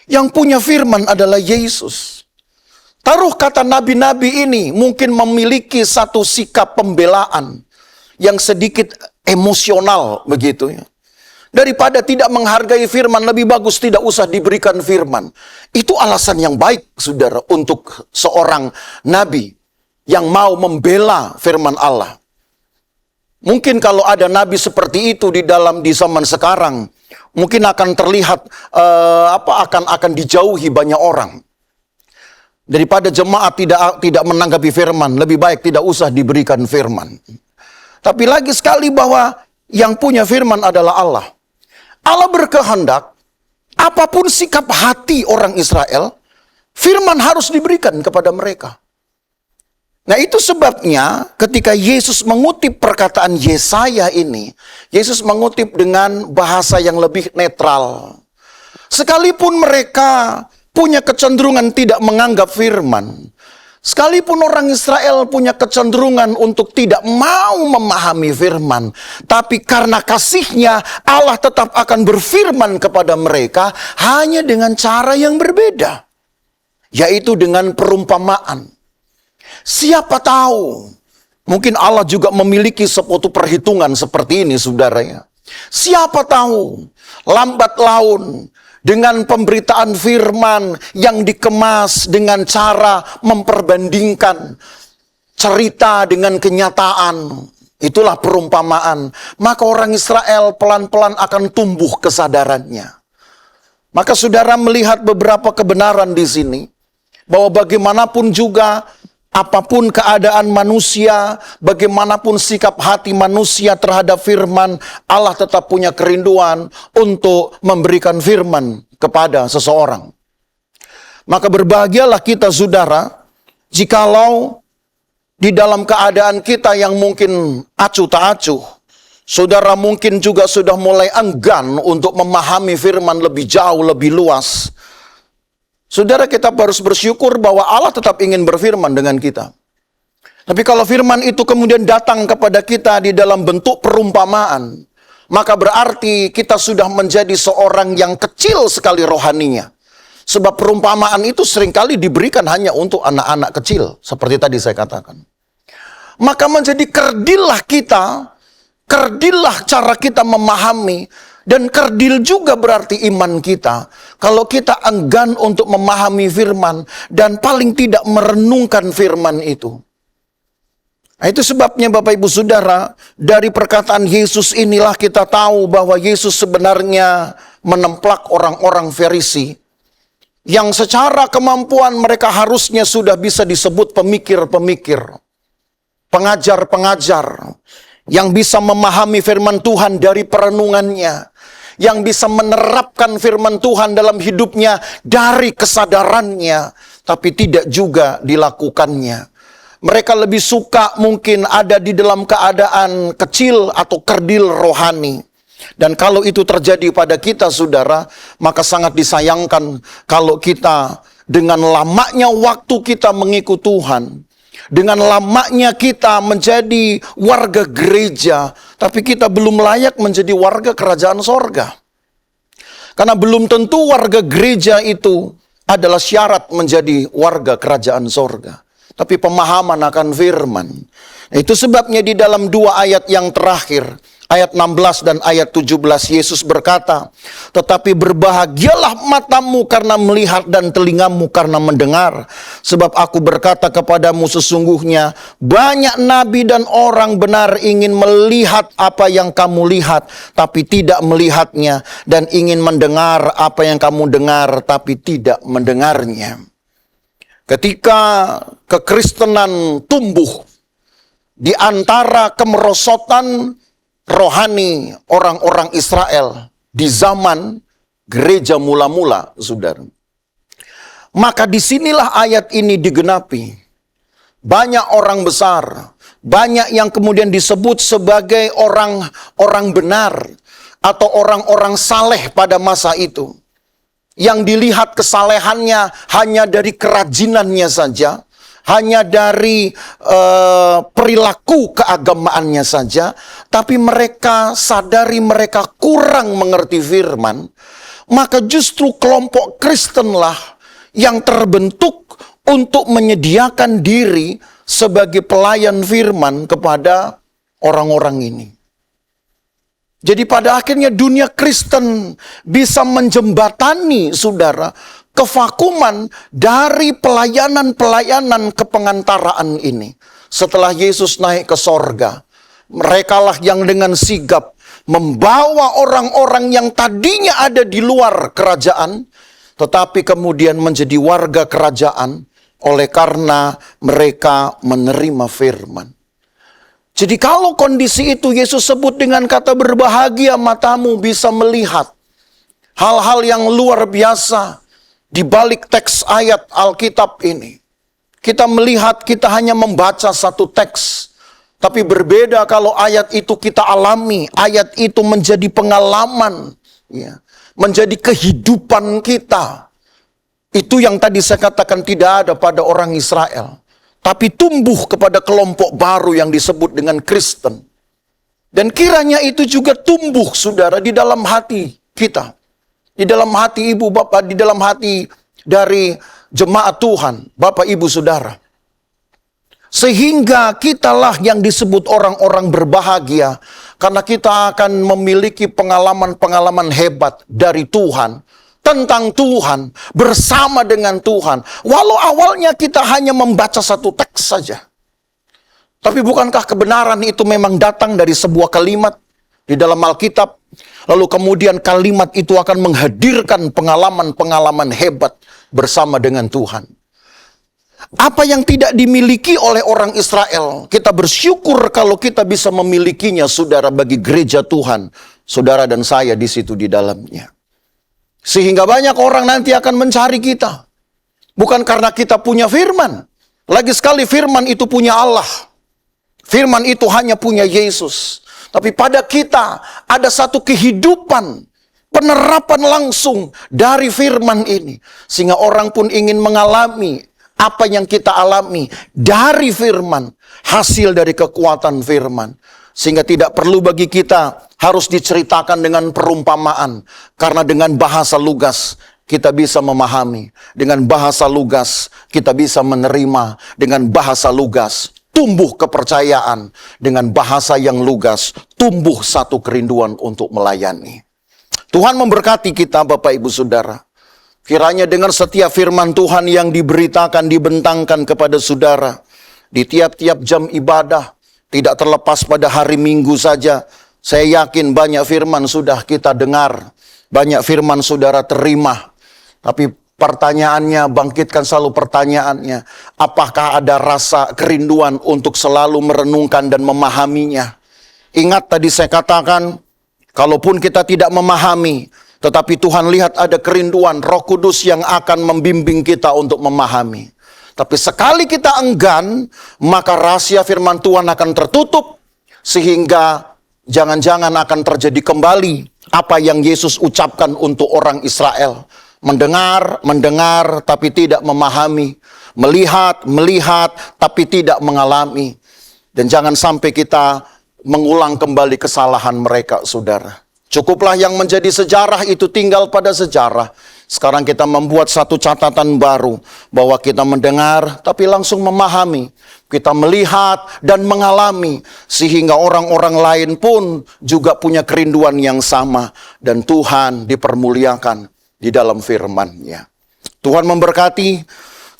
Yang punya firman adalah Yesus. Taruh kata nabi-nabi ini mungkin memiliki satu sikap pembelaan yang sedikit emosional begitu ya. Daripada tidak menghargai firman, lebih bagus tidak usah diberikan firman. Itu alasan yang baik, saudara, untuk seorang nabi yang mau membela firman Allah. Mungkin kalau ada nabi seperti itu di zaman sekarang, mungkin akan terlihat akan dijauhi banyak orang. Daripada jemaat tidak menanggapi firman, lebih baik tidak usah diberikan firman. Tapi lagi sekali bahwa yang punya firman adalah Allah. Allah berkehendak, apapun sikap hati orang Israel, firman harus diberikan kepada mereka. Nah itu sebabnya ketika Yesus mengutip perkataan Yesaya ini, Yesus mengutip dengan bahasa yang lebih netral. Sekalipun mereka punya kecenderungan tidak menganggap firman, sekalipun orang Israel punya kecenderungan untuk tidak mau memahami firman, tapi karena kasihnya Allah tetap akan berfirman kepada mereka hanya dengan cara yang berbeda, yaitu dengan perumpamaan. Siapa tahu, mungkin Allah juga memiliki suatu perhitungan seperti ini, saudara ya. Siapa tahu, lambat laun dengan pemberitaan firman yang dikemas dengan cara memperbandingkan cerita dengan kenyataan, itulah perumpamaan. Maka orang Israel pelan-pelan akan tumbuh kesadarannya. Maka saudara melihat beberapa kebenaran di sini, bahwa bagaimanapun juga, apapun keadaan manusia, bagaimanapun sikap hati manusia terhadap firman, Allah tetap punya kerinduan untuk memberikan firman kepada seseorang. Maka berbahagialah kita, saudara, jikalau di dalam keadaan kita yang mungkin acuh tak acuh, saudara mungkin juga sudah mulai enggan untuk memahami firman lebih jauh, lebih luas. Saudara, kita harus bersyukur bahwa Allah tetap ingin berfirman dengan kita. Tapi kalau firman itu kemudian datang kepada kita di dalam bentuk perumpamaan, maka berarti kita sudah menjadi seorang yang kecil sekali rohaninya. Sebab perumpamaan itu seringkali diberikan hanya untuk anak-anak kecil, seperti tadi saya katakan. Maka menjadi kerdillah kita, kerdillah cara kita memahami, dan kerdil juga berarti iman kita. Kalau kita enggan untuk memahami firman dan paling tidak merenungkan firman itu. Nah, itu sebabnya Bapak Ibu Saudara, dari perkataan Yesus inilah kita tahu bahwa Yesus sebenarnya menemplak orang-orang Farisi yang secara kemampuan mereka harusnya sudah bisa disebut pemikir-pemikir, pengajar-pengajar yang bisa memahami firman Tuhan dari perenungannya, yang bisa menerapkan firman Tuhan dalam hidupnya dari kesadarannya, tapi tidak juga dilakukannya. Mereka lebih suka mungkin ada di dalam keadaan kecil atau kerdil rohani. Dan kalau itu terjadi pada kita, saudara, maka sangat disayangkan kalau kita dengan lamanya waktu kita mengikut Tuhan, dengan lamanya kita menjadi warga gereja, tapi kita belum layak menjadi warga kerajaan sorga. Karena belum tentu warga gereja itu adalah syarat menjadi warga kerajaan sorga. Tapi pemahaman akan firman. Itu sebabnya di dalam 2 ayat yang terakhir, ayat 16 dan ayat 17, Yesus berkata, "Tetapi berbahagialah matamu karena melihat dan telingamu karena mendengar. Sebab aku berkata kepadamu sesungguhnya, banyak nabi dan orang benar ingin melihat apa yang kamu lihat, tapi tidak melihatnya. Dan ingin mendengar apa yang kamu dengar, tapi tidak mendengarnya." Ketika kekristenan tumbuh di antara kemerosotan rohani orang-orang Israel di zaman gereja mula-mula, saudara, maka disinilah ayat ini digenapi. Banyak orang besar, Banyak yang kemudian disebut sebagai orang benar atau orang-orang saleh pada masa itu. Yang dilihat kesalehannya hanya dari kerajinannya saja, hanya dari perilaku keagamaannya saja, tapi mereka sadari mereka kurang mengerti firman, maka justru kelompok Kristenlah yang terbentuk untuk menyediakan diri sebagai pelayan firman kepada orang-orang ini. Jadi pada akhirnya dunia Kristen bisa menjembatani, saudara, kevakuman dari pelayanan-pelayanan kepengantaraan ini. Setelah Yesus naik ke sorga, merekalah yang dengan sigap membawa orang-orang yang tadinya ada di luar kerajaan, tetapi kemudian menjadi warga kerajaan oleh karena mereka menerima firman. Jadi kalau kondisi itu Yesus sebut dengan kata berbahagia matamu bisa melihat hal-hal yang luar biasa di balik teks ayat Alkitab ini. Kita melihat kita hanya membaca satu teks, tapi berbeda kalau ayat itu kita alami, ayat itu menjadi pengalaman, ya, menjadi kehidupan kita. Itu yang tadi saya katakan tidak ada pada orang Israel. Tapi tumbuh kepada kelompok baru yang disebut dengan Kristen. Dan kiranya itu juga tumbuh, saudara, di dalam hati kita. Di dalam hati ibu bapak, di dalam hati dari jemaat Tuhan, bapak ibu saudara. Sehingga kitalah yang disebut orang-orang berbahagia. Karena kita akan memiliki pengalaman-pengalaman hebat dari Tuhan. Tentang Tuhan, bersama dengan Tuhan. Walau awalnya kita hanya membaca satu teks saja. Tapi bukankah kebenaran itu memang datang dari sebuah kalimat di dalam Alkitab? Lalu kemudian kalimat itu akan menghadirkan pengalaman-pengalaman hebat bersama dengan Tuhan. Apa yang tidak dimiliki oleh orang Israel, kita bersyukur kalau kita bisa memilikinya, saudara, bagi gereja Tuhan. Saudara dan saya di situ di dalamnya. Sehingga banyak orang nanti akan mencari kita. Bukan karena kita punya firman. Lagi sekali firman itu punya Allah. Firman itu hanya punya Yesus. Tapi pada kita ada satu kehidupan. Penerapan langsung dari firman ini. Sehingga orang pun ingin mengalami apa yang kita alami dari firman. Hasil dari kekuatan firman. Sehingga tidak perlu bagi kita harus diceritakan dengan perumpamaan. Karena dengan bahasa lugas kita bisa memahami. Dengan bahasa lugas kita bisa menerima. Dengan bahasa lugas tumbuh kepercayaan. Dengan bahasa yang lugas tumbuh satu kerinduan untuk melayani. Tuhan memberkati kita Bapak Ibu Saudara. Kiranya dengan setiap firman Tuhan yang diberitakan, dibentangkan kepada saudara. Di tiap-tiap jam ibadah. Tidak terlepas pada hari Minggu saja. Saya yakin banyak firman sudah kita dengar. Banyak firman saudara terima. Tapi pertanyaannya, bangkitkan selalu pertanyaannya. Apakah ada rasa kerinduan untuk selalu merenungkan dan memahaminya? Ingat tadi saya katakan, kalaupun kita tidak memahami, tetapi Tuhan lihat ada kerinduan Roh Kudus yang akan membimbing kita untuk memahami. Tapi sekali kita enggan, maka rahasia firman Tuhan akan tertutup. Sehingga jangan-jangan akan terjadi kembali apa yang Yesus ucapkan untuk orang Israel. Mendengar, tapi tidak memahami. Melihat, tapi tidak mengalami. Dan jangan sampai kita mengulang kembali kesalahan mereka, saudara. Cukuplah yang menjadi sejarah itu tinggal pada sejarah. Sekarang kita membuat satu catatan baru. Bahwa kita mendengar tapi langsung memahami. Kita melihat dan mengalami. Sehingga orang-orang lain pun juga punya kerinduan yang sama. Dan Tuhan dipermuliakan di dalam firman-Nya. Tuhan memberkati.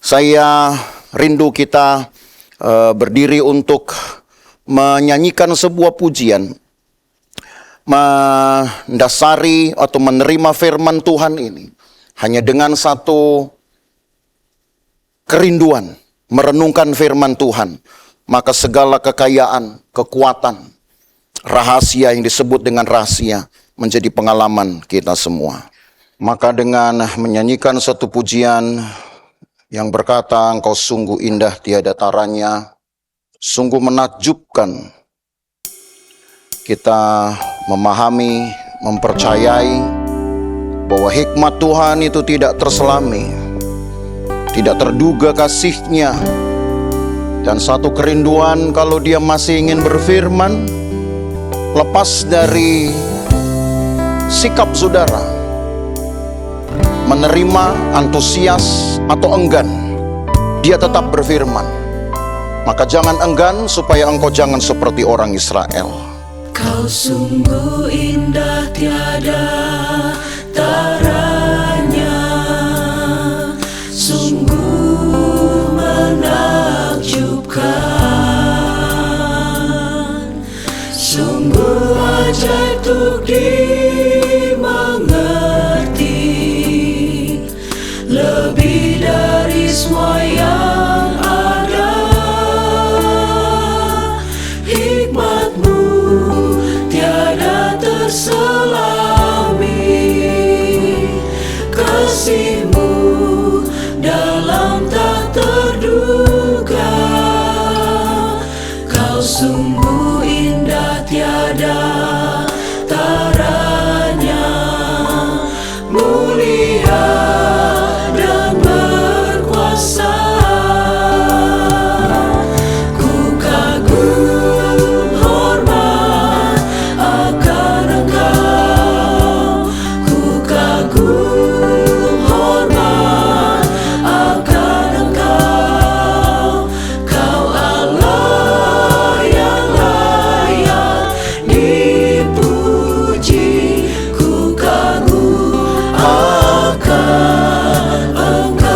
Saya rindu kita berdiri untuk menyanyikan sebuah pujian. Mendasari atau menerima firman Tuhan ini hanya dengan satu kerinduan merenungkan firman Tuhan, maka segala kekayaan, kekuatan, rahasia yang disebut dengan rahasia menjadi pengalaman kita semua. Maka dengan menyanyikan satu pujian yang berkata, Engkau sungguh indah tiada taranya, Sungguh menakjubkan kita memahami, mempercayai bahwa hikmat Tuhan itu tidak terselami, tidak terduga kasih-Nya, dan satu kerinduan kalau Dia masih ingin berfirman, lepas dari sikap saudara menerima, antusias atau enggan, Dia tetap berfirman. Maka jangan enggan supaya engkau jangan seperti orang Israel. Kau sungguh indah tiada taranya, sungguh menakjubkan, sungguh ajaib untuk dimengerti, lebih dari semua yang ada. Hikmat-Mu tiada terselami, kasih-Mu dalam tak terduga. Kau sungguh indah tiada taranya, mulia dan berkuasa. Ku kagum hormat akan Engkau, ku kagum hormat akan Engkau. Kau Allah yang layak dipuji, ku kagum akan Engkau.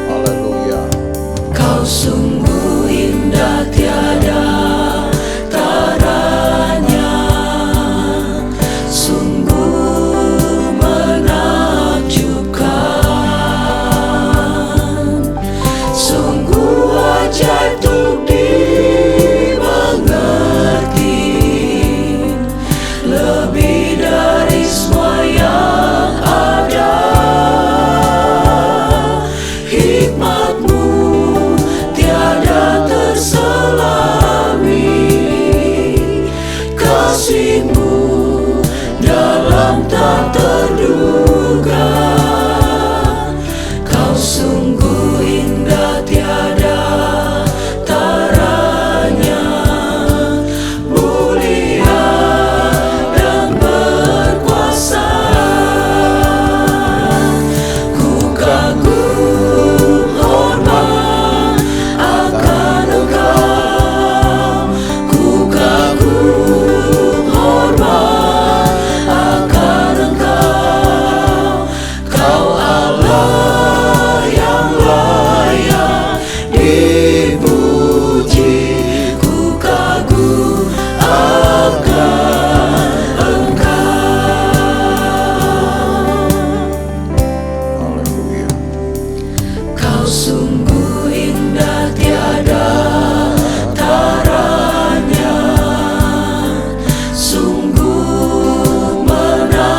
Haleluya. Kau sungguh indah tiada taranya, sungguh menakjubkan, sungguh ajaib untuk dimengerti, lebih dari semua yang ada. Hikmat-Mu tiada terselami, kasih-Mu dalam tak terduga. Kau sungguh indah tiada taranya, mulia dan berkuasa. Ku kagum hormat akan Engkau, ku kagum hormat akan Engkau. Kau Allah yang layak dipuji, ku kagum akan Engkau. Haleluya. Kau sungguh indah tiada taranya, sungguh menakjubkan,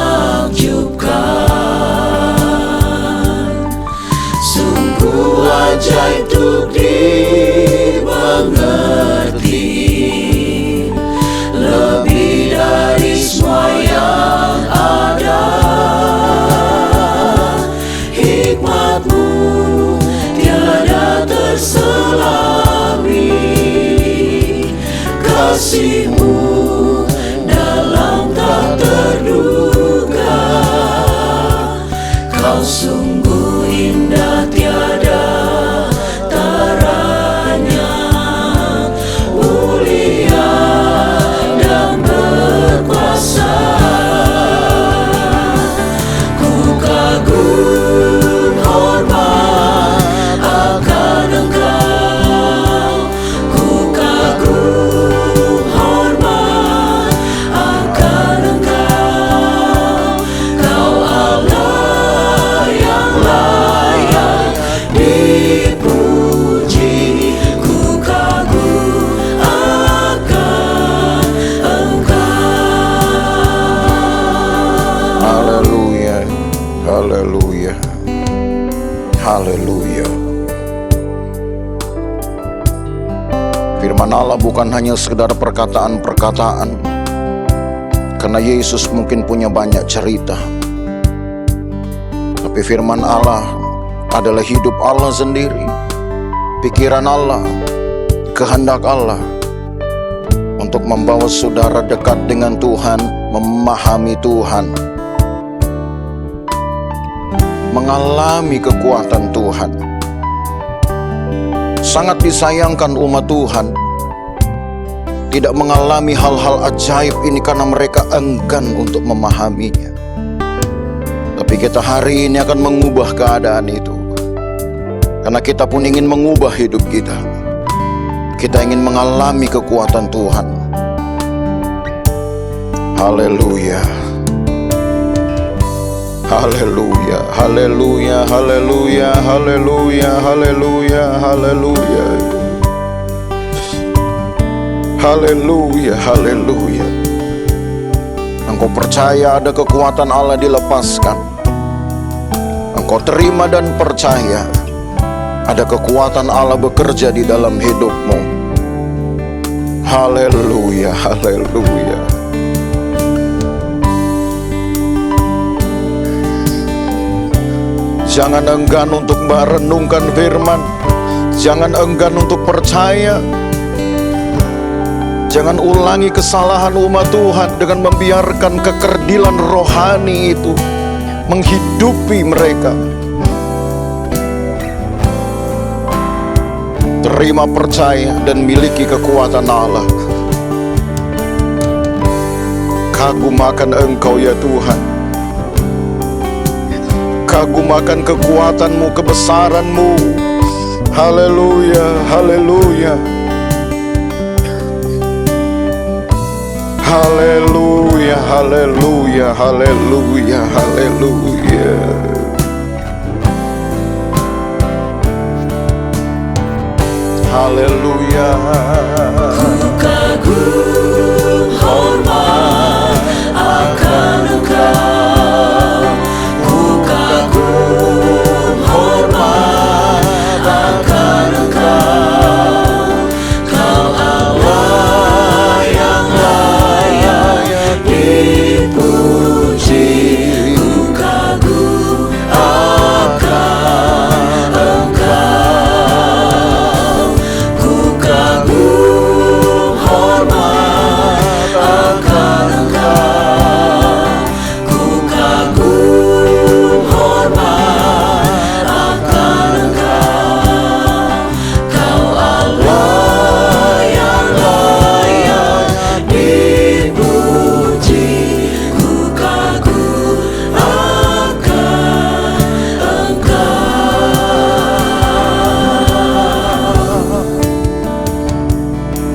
sungguh ajaib untuk dimengerti, lebih dari semua yang ada. Hikmat-Mu tiada terselami, kasih-Mu dalam tak terduga. Kau sungguh indah tiada taranya, mulia dan berkuasa. Ku kagum hormat akan Engkau, ku kagum hormat Allah bukan hanya sekedar perkataan-perkataan, karena Yesus mungkin punya banyak cerita. Tapi firman Allah adalah hidup Allah sendiri, pikiran Allah, kehendak Allah untuk membawa saudara dekat dengan Tuhan, memahami Tuhan, mengalami kekuatan Tuhan. Sangat disayangkan umat Tuhan tidak mengalami hal-hal ajaib ini karena mereka enggan untuk memahaminya. Tapi kita hari ini akan mengubah keadaan itu, karena kita pun ingin mengubah hidup kita. Kita ingin mengalami kekuatan Tuhan. Haleluya. Haleluya, haleluya, haleluya, haleluya, haleluya, haleluya. Haleluya, haleluya. Engkau percaya ada kekuatan Allah dilepaskan. Engkau terima dan percaya ada kekuatan Allah bekerja di dalam hidupmu. Haleluya, haleluya. Jangan enggan untuk merenungkan firman. Jangan enggan untuk percaya. Jangan ulangi kesalahan umat Tuhan dengan membiarkan kekerdilan rohani itu menghidupi mereka. Terima, percaya, dan miliki kekuatan Allah. Kagum akan Engkau ya Tuhan. Kagum akan kekuatan-Mu, kebesaran-Mu. Haleluya, haleluya. Haleluya, haleluya, haleluya, haleluya. Haleluya. Ku kagum hormat akan Engkau. Ku kagum hormat akan Engkau. Kau Allah yang layak dipuji. Ku kagum akan Engkau. Ku kagum hormat akan Engkau. Ku kagum hormat akan Engkau. Kau Allah yang layak dipuji. Ku kagum akan Engkau.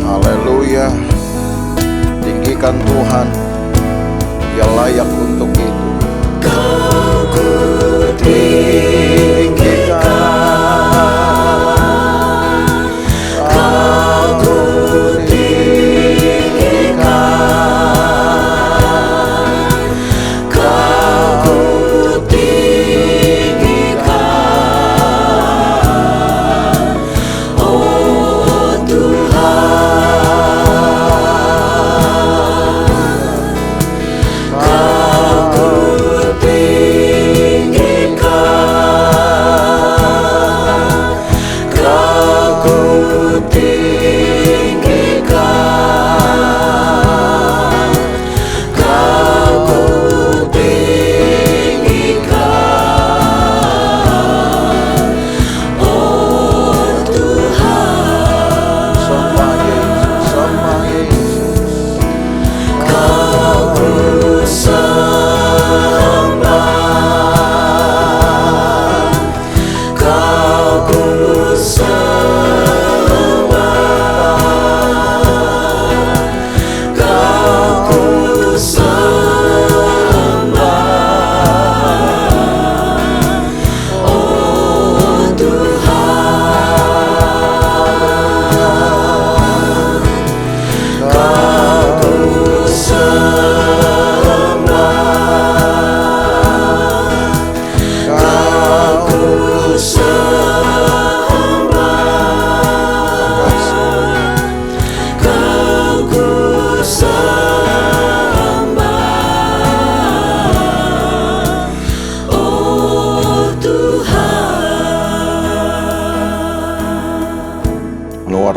Haleluya. Tinggikan Tuhan, Dia layak untuk itu. Kau ku tinggikan, Kau ku tinggikan, Kau ku tinggikan, oh Tuhan. Kau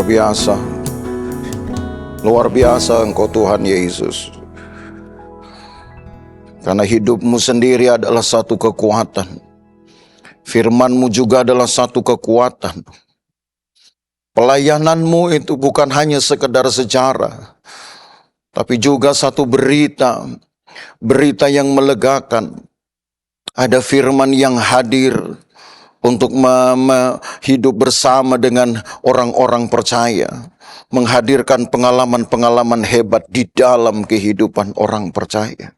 biasa. Luar biasa Engkau Tuhan Yesus. Karena hidupmu sendiri adalah satu kekuatan. Firman-Mu juga adalah satu kekuatan. Pelayananmu itu bukan hanya sekedar sejarah, tapi juga satu berita. Berita yang melegakan. Ada firman yang hadir untuk hidup bersama dengan orang-orang percaya. Menghadirkan pengalaman-pengalaman hebat di dalam kehidupan orang percaya.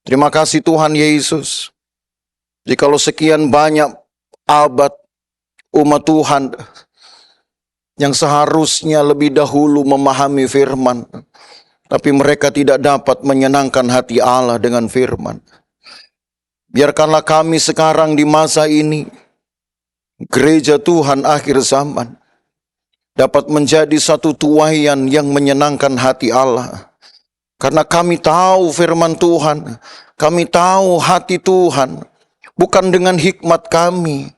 Terima kasih Tuhan Yesus. Jikalau sekian banyak abad umat Tuhan yang seharusnya lebih dahulu memahami firman, tapi mereka tidak dapat menyenangkan hati Allah dengan firman. Biarkanlah kami sekarang di masa ini, gereja Tuhan akhir zaman, dapat menjadi satu tuaian yang menyenangkan hati Allah. Karena kami tahu firman Tuhan, kami tahu hati Tuhan, bukan dengan hikmat kami,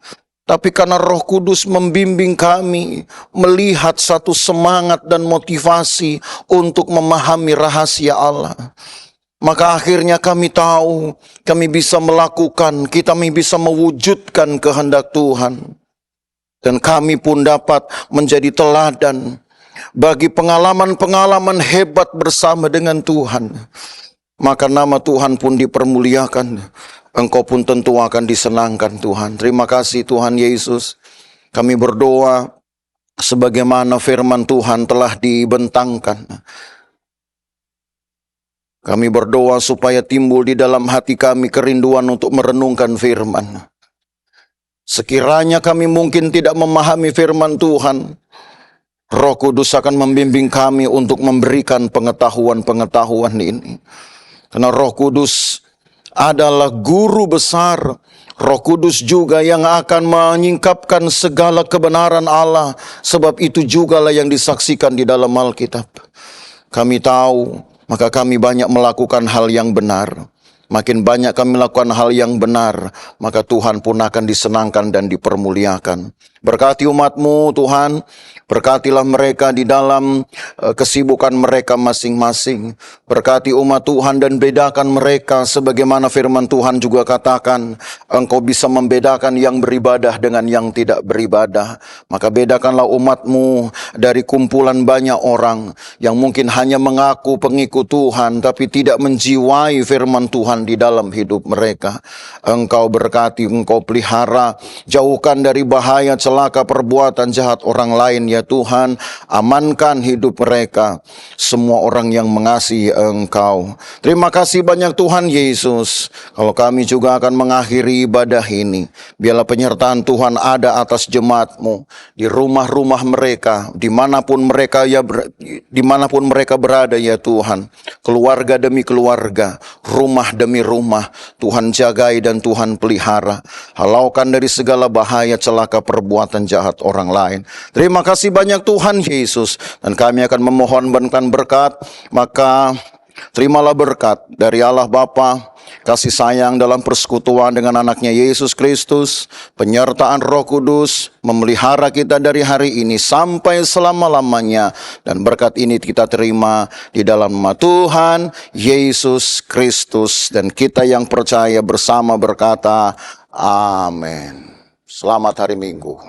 tapi karena Roh Kudus membimbing kami melihat satu semangat dan motivasi untuk memahami rahasia Allah. Maka akhirnya kami tahu, kami bisa melakukan, kami bisa mewujudkan kehendak Tuhan. Dan kami pun dapat menjadi teladan bagi pengalaman-pengalaman hebat bersama dengan Tuhan. Maka nama Tuhan pun dipermuliakan. Engkau pun tentu akan disenangkan Tuhan. Terima kasih Tuhan Yesus. Kami berdoa sebagaimana firman Tuhan telah dibentangkan. Kami berdoa supaya timbul di dalam hati kami kerinduan untuk merenungkan firman. Sekiranya kami mungkin tidak memahami firman Tuhan, Roh Kudus akan membimbing kami untuk memberikan pengetahuan-pengetahuan ini. Karena Roh Kudus adalah guru besar. Roh Kudus juga yang akan menyingkapkan segala kebenaran Allah. Sebab itu jugalah yang disaksikan di dalam Alkitab. Kami tahu, maka kami banyak melakukan hal yang benar. Makin banyak kami melakukan hal yang benar, maka Tuhan pun akan disenangkan dan dipermuliakan. Berkati umat-Mu Tuhan, berkatilah mereka di dalam kesibukan mereka masing-masing. Berkati umat Tuhan dan bedakan mereka sebagaimana firman Tuhan juga katakan, Engkau bisa membedakan yang beribadah dengan yang tidak beribadah. Maka bedakanlah umat-Mu dari kumpulan banyak orang yang mungkin hanya mengaku pengikut Tuhan, tapi tidak menjiwai firman Tuhan di dalam hidup mereka. Engkau berkati, Engkau pelihara, jauhkan dari bahaya celaka perbuatan jahat orang lain ya Tuhan. Amankan hidup mereka, semua orang yang mengasihi Engkau. Terima kasih banyak Tuhan Yesus. Kalau kami juga akan mengakhiri ibadah ini, biarlah penyertaan Tuhan ada atas jemaat-Mu di rumah-rumah mereka, dimanapun mereka berada ya Tuhan. Keluarga demi keluarga, rumah demi rumah, Tuhan jagai dan Tuhan pelihara. Halaukan dari segala bahaya celaka perbuatan jahat orang lain. Terima kasih banyak Tuhan Yesus. Dan kami akan memohonkan berkat. Maka terimalah berkat dari Allah Bapa, kasih sayang dalam persekutuan dengan anaknya Yesus Kristus, penyertaan Roh Kudus, memelihara kita dari hari ini sampai selama-lamanya. Dan berkat ini kita terima di dalam nama Tuhan Yesus Kristus. Dan kita yang percaya bersama berkata, amin. Selamat hari Minggu.